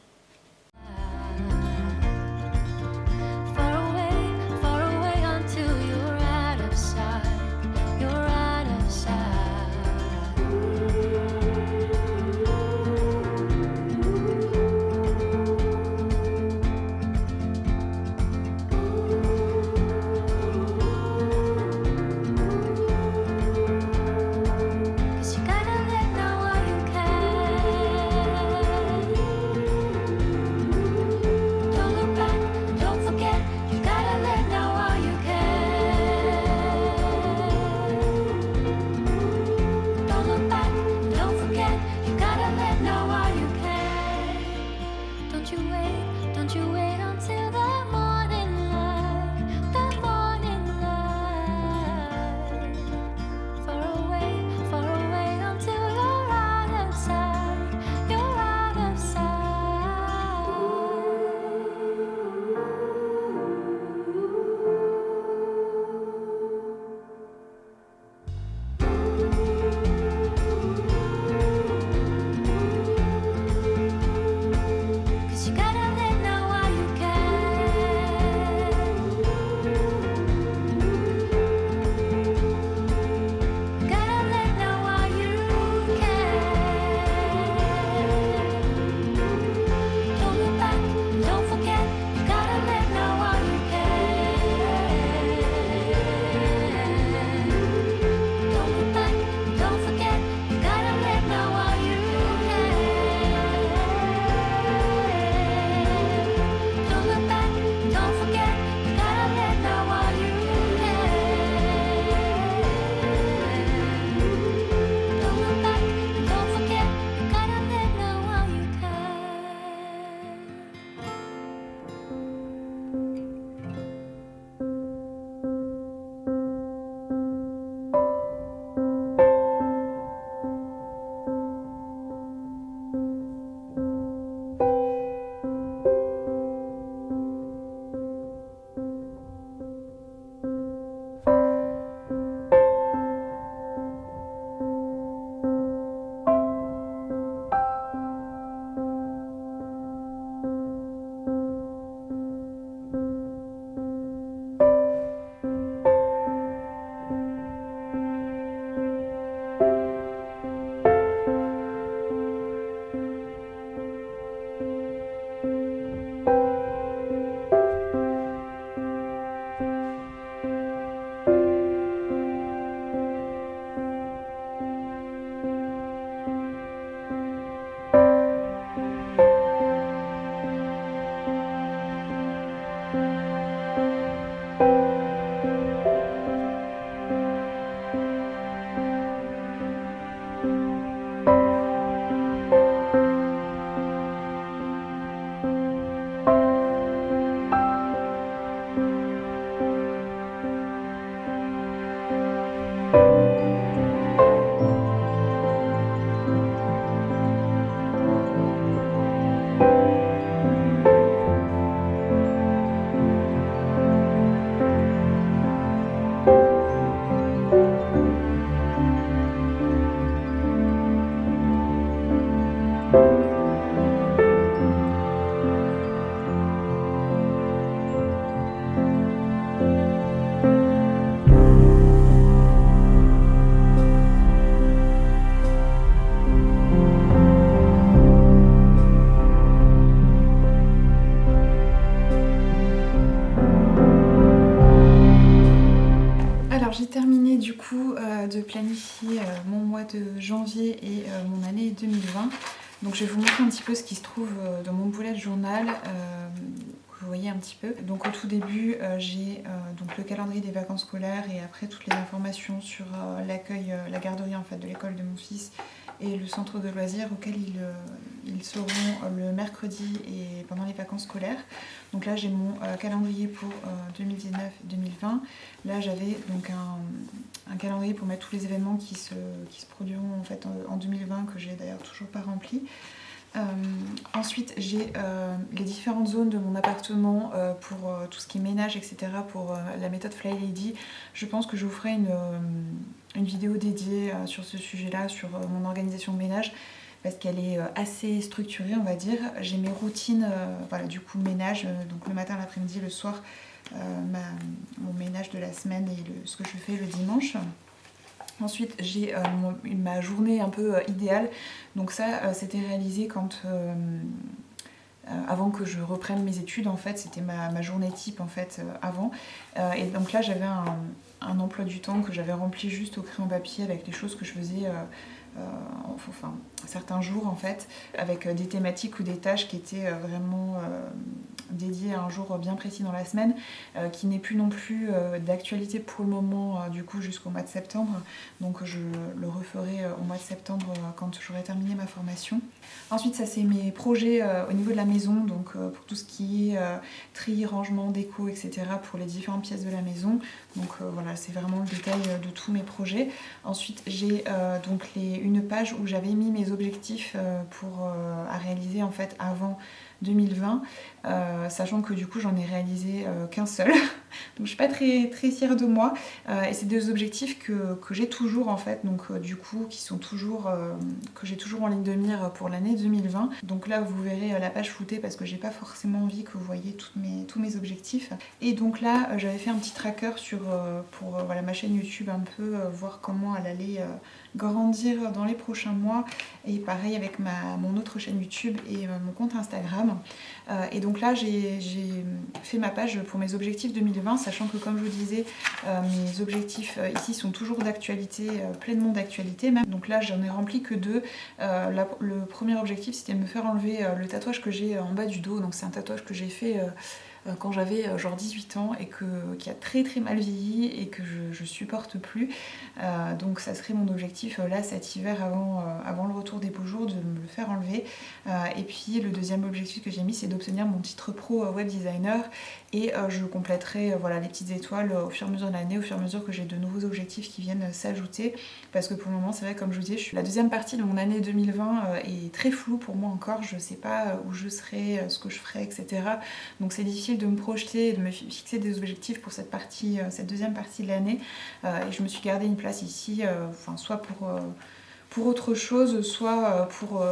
De planifier mon mois de janvier et mon année 2020. Donc je vais vous montrer un petit peu ce qui se trouve dans mon bullet journal vous voyez un petit peu. Donc au tout début, j'ai donc le calendrier des vacances scolaires et après toutes les informations sur l'accueil, la garderie en fait de l'école de mon fils et le centre de loisirs auquel ils seront le mercredi et pendant les vacances scolaires. Donc là j'ai mon calendrier pour 2019-2020. Là j'avais donc un calendrier pour mettre tous les événements qui se produiront en fait en 2020 que j'ai d'ailleurs toujours pas rempli. Ensuite j'ai les différentes zones de mon appartement pour tout ce qui est ménage, etc. pour la méthode Fly Lady. Je pense que je vous ferai une vidéo dédiée sur ce sujet là, sur mon organisation de ménage, parce qu'elle est assez structurée on va dire. J'ai mes routines, voilà, du coup ménage, donc le matin, l'après-midi, le soir, mon ménage de la semaine et ce que je fais le dimanche. Ensuite j'ai ma journée un peu idéale, donc ça c'était réalisé quand avant que je reprenne mes études en fait, c'était ma journée type en fait avant. Et donc là j'avais un emploi du temps que j'avais rempli juste au crayon papier avec les choses que je faisais enfin certains jours en fait, avec des thématiques ou des tâches qui étaient vraiment dédiées à un jour bien précis dans la semaine, qui n'est plus non plus d'actualité pour le moment, du coup jusqu'au mois de septembre. Donc je le referai au mois de septembre quand j'aurai terminé ma formation. Ensuite ça c'est mes projets au niveau de la maison, donc pour tout ce qui est tri, rangement, déco, etc. pour les différentes pièces de la maison. Donc voilà, c'est vraiment le détail de tous mes projets. Ensuite j'ai donc une page où j'avais mis mes objectifs à réaliser en fait avant 2020, sachant que du coup j'en ai réalisé qu'un seul. Donc je suis pas très fière de moi, et c'est des objectifs que j'ai toujours en fait, donc du coup qui sont toujours que j'ai toujours en ligne de mire pour l'année 2020. Donc là vous verrez la page floutée parce que j'ai pas forcément envie que vous voyez tous mes objectifs. Et donc là j'avais fait un petit tracker pour voilà, ma chaîne YouTube, un peu voir comment elle allait grandir dans les prochains mois, et pareil avec mon autre chaîne YouTube et mon compte Instagram. Et donc là j'ai fait ma page pour mes objectifs 2020, sachant que comme je vous disais, mes objectifs ici sont toujours d'actualité, pleinement d'actualité même. Donc là j'en ai rempli que 2. Le premier objectif c'était de me faire enlever le tatouage que j'ai en bas du dos. Donc c'est un tatouage que j'ai fait quand j'avais genre 18 ans et qui a très mal vieilli et que je supporte plus. Donc ça serait mon objectif là cet hiver avant le retour des beaux jours, de me le faire enlever. Et puis le deuxième objectif que j'ai mis c'est d'obtenir mon titre pro web designer, et je compléterai voilà, les petites étoiles au fur et à mesure de l'année, au fur et à mesure que j'ai de nouveaux objectifs qui viennent s'ajouter, parce que pour le moment c'est vrai, comme je vous disais, la deuxième partie de mon année 2020 est très floue pour moi encore. Je sais pas où je serai, ce que je ferai, etc. Donc c'est difficile de me projeter et de me fixer des objectifs pour cette deuxième partie de l'année. Et je me suis gardé une place ici, soit pour autre chose, soit pour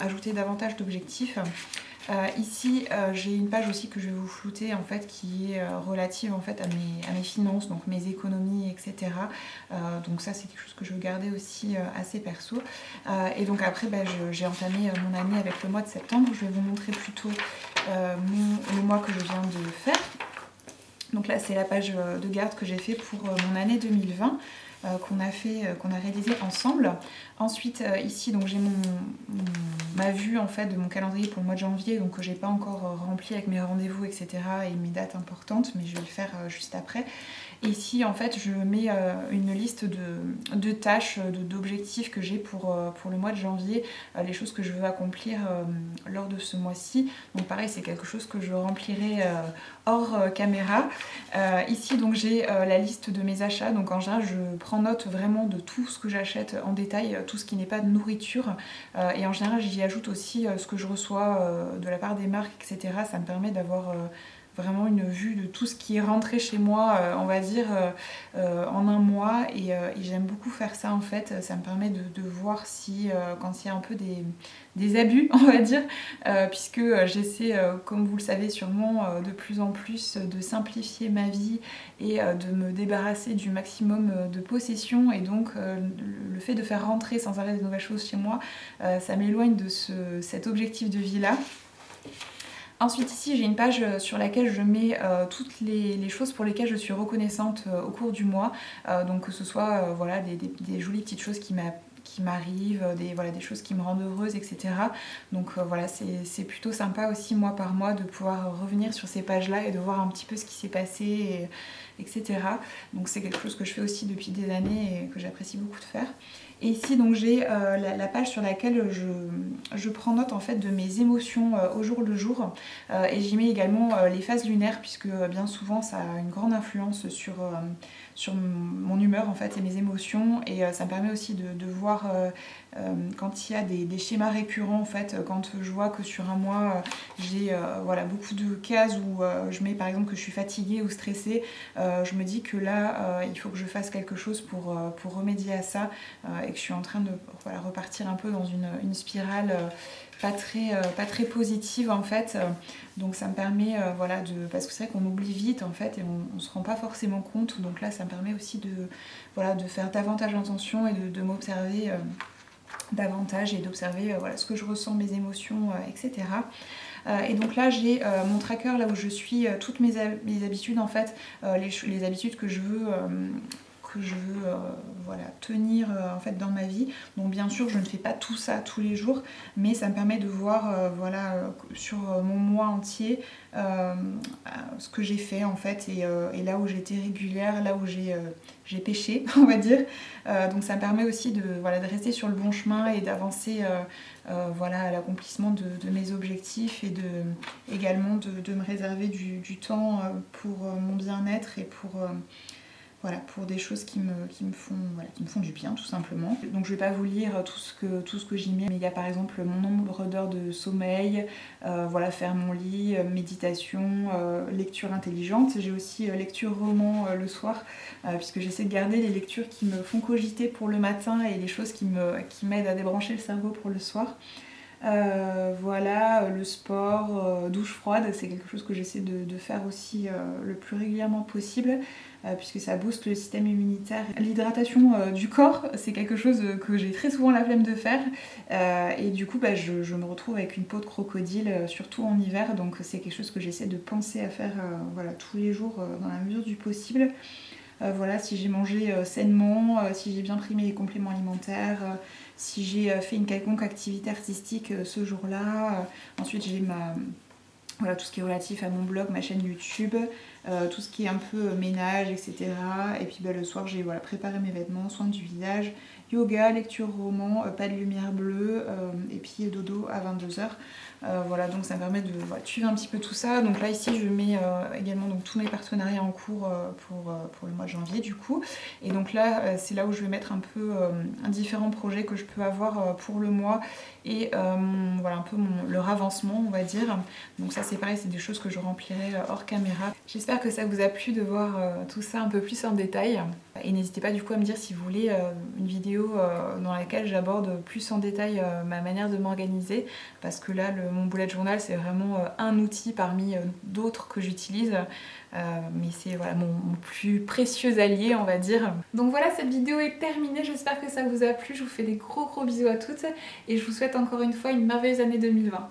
ajouter davantage d'objectifs. Ici j'ai une page aussi que je vais vous flouter en fait, qui est relative en fait à mes finances, donc mes économies, etc. Donc ça c'est quelque chose que je veux garder aussi assez perso. Et donc après j'ai entamé mon année avec le mois de septembre. Je vais vous montrer plutôt le mois que je viens de faire. Donc là c'est la page de garde que j'ai fait pour mon année 2020. Qu'on a réalisé ensemble. Ensuite ici donc j'ai ma vue en fait de mon calendrier pour le mois de janvier, donc que j'ai pas encore rempli avec mes rendez-vous, etc. et mes dates importantes, mais je vais le faire juste après. Et ici en fait je mets une liste de tâches, d'objectifs que j'ai pour le mois de janvier, les choses que je veux accomplir lors de ce mois-ci. Donc pareil c'est quelque chose que je remplirai hors caméra. Ici donc j'ai la liste de mes achats, donc en général je prends note vraiment de tout ce que j'achète en détail, tout ce qui n'est pas de nourriture, et en général j'y ajoute aussi ce que je reçois de la part des marques, etc. Ça me permet d'avoir vraiment une vue de tout ce qui est rentré chez moi, on va dire, en un mois, et j'aime beaucoup faire ça en fait. Ça me permet de voir si quand il y a un peu des abus, on va dire, puisque j'essaie, comme vous le savez sûrement, de plus en plus de simplifier ma vie et de me débarrasser du maximum de possessions, et donc le fait de faire rentrer sans arrêt de nouvelles choses chez moi, ça m'éloigne de cet objectif de vie là. Ensuite ici j'ai une page sur laquelle je mets toutes les choses pour lesquelles je suis reconnaissante au cours du mois, donc que ce soit voilà, des jolies petites choses qui qui m'arrivent, des choses qui me rendent heureuse, etc. Donc voilà, c'est plutôt sympa aussi mois par mois de pouvoir revenir sur ces pages-là et de voir un petit peu ce qui s'est passé, etc. Donc c'est quelque chose que je fais aussi depuis des années et que j'apprécie beaucoup de faire. Et ici donc j'ai la page sur laquelle je prends note en fait de mes émotions au jour le jour, et j'y mets également les phases lunaires, puisque bien souvent ça a une grande influence sur mon humeur en fait et mes émotions, et ça me permet aussi de voir quand il y a des schémas récurrents en fait, quand je vois que sur un mois j'ai voilà, beaucoup de cases où je mets par exemple que je suis fatiguée ou stressée, je me dis que là il faut que je fasse quelque chose pour remédier à ça, et que je suis en train de voilà, repartir un peu dans une spirale pas très positive en fait. Donc ça me permet voilà, parce que c'est vrai qu'on oublie vite en fait et on se rend pas forcément compte, donc là ça me permet aussi voilà, de faire davantage attention et de m'observer davantage et d'observer voilà, ce que je ressens, mes émotions, etc. Et donc là j'ai mon tracker là où je suis toutes mes habitudes en fait, les habitudes que je veux voilà, tenir en fait dans ma vie. Donc bien sûr je ne fais pas tout ça tous les jours, mais ça me permet de voir voilà, sur mon mois entier ce que j'ai fait en fait, et là où j'ai été régulière, là où j'ai pêché on va dire. Donc ça me permet aussi voilà, de rester sur le bon chemin et d'avancer voilà, à l'accomplissement de mes objectifs, et également de me réserver du temps pour mon bien-être et voilà, pour des choses qui me font du bien tout simplement. Donc je vais pas vous lire tout ce que j'y mets, mais il y a par exemple mon nombre d'heures de sommeil, voilà, faire mon lit, méditation, lecture intelligente. J'ai aussi lecture roman le soir, puisque j'essaie de garder les lectures qui me font cogiter pour le matin et les choses qui m'aident à débrancher le cerveau pour le soir. Voilà, le sport, douche froide, c'est quelque chose que j'essaie de faire aussi le plus régulièrement possible, puisque ça booste le système immunitaire. L'hydratation du corps, c'est quelque chose que j'ai très souvent la flemme de faire, et du coup je me retrouve avec une peau de crocodile, surtout en hiver, donc c'est quelque chose que j'essaie de penser à faire voilà, tous les jours dans la mesure du possible. Voilà, si j'ai mangé sainement, si j'ai bien pris mes compléments alimentaires, si j'ai fait une quelconque activité artistique ce jour-là. Ensuite j'ai voilà, tout ce qui est relatif à mon blog, ma chaîne YouTube, tout ce qui est un peu ménage, etc. Et puis le soir j'ai voilà, préparé mes vêtements, soin du visage, yoga, lecture roman, pas de lumière bleue, et puis dodo à 22h. Voilà, donc ça me permet de voilà, suivre un petit peu tout ça. Donc là ici je mets également donc, tous mes partenariats en cours pour le mois de janvier du coup. Et donc là c'est là où je vais mettre un peu différents projets que je peux avoir pour le mois, et voilà, un peu leur avancement on va dire. Donc ça c'est pareil, c'est des choses que je remplirai hors caméra. J'espère que ça vous a plu de voir tout ça un peu plus en détail. Et n'hésitez pas du coup à me dire si vous voulez une vidéo dans laquelle j'aborde plus en détail ma manière de m'organiser, parce que là mon bullet journal c'est vraiment un outil parmi d'autres que j'utilise, mais c'est voilà, mon plus précieux allié on va dire. Donc voilà, cette vidéo est terminée, j'espère que ça vous a plu, je vous fais des gros bisous à toutes et je vous souhaite encore une fois une merveilleuse année 2020.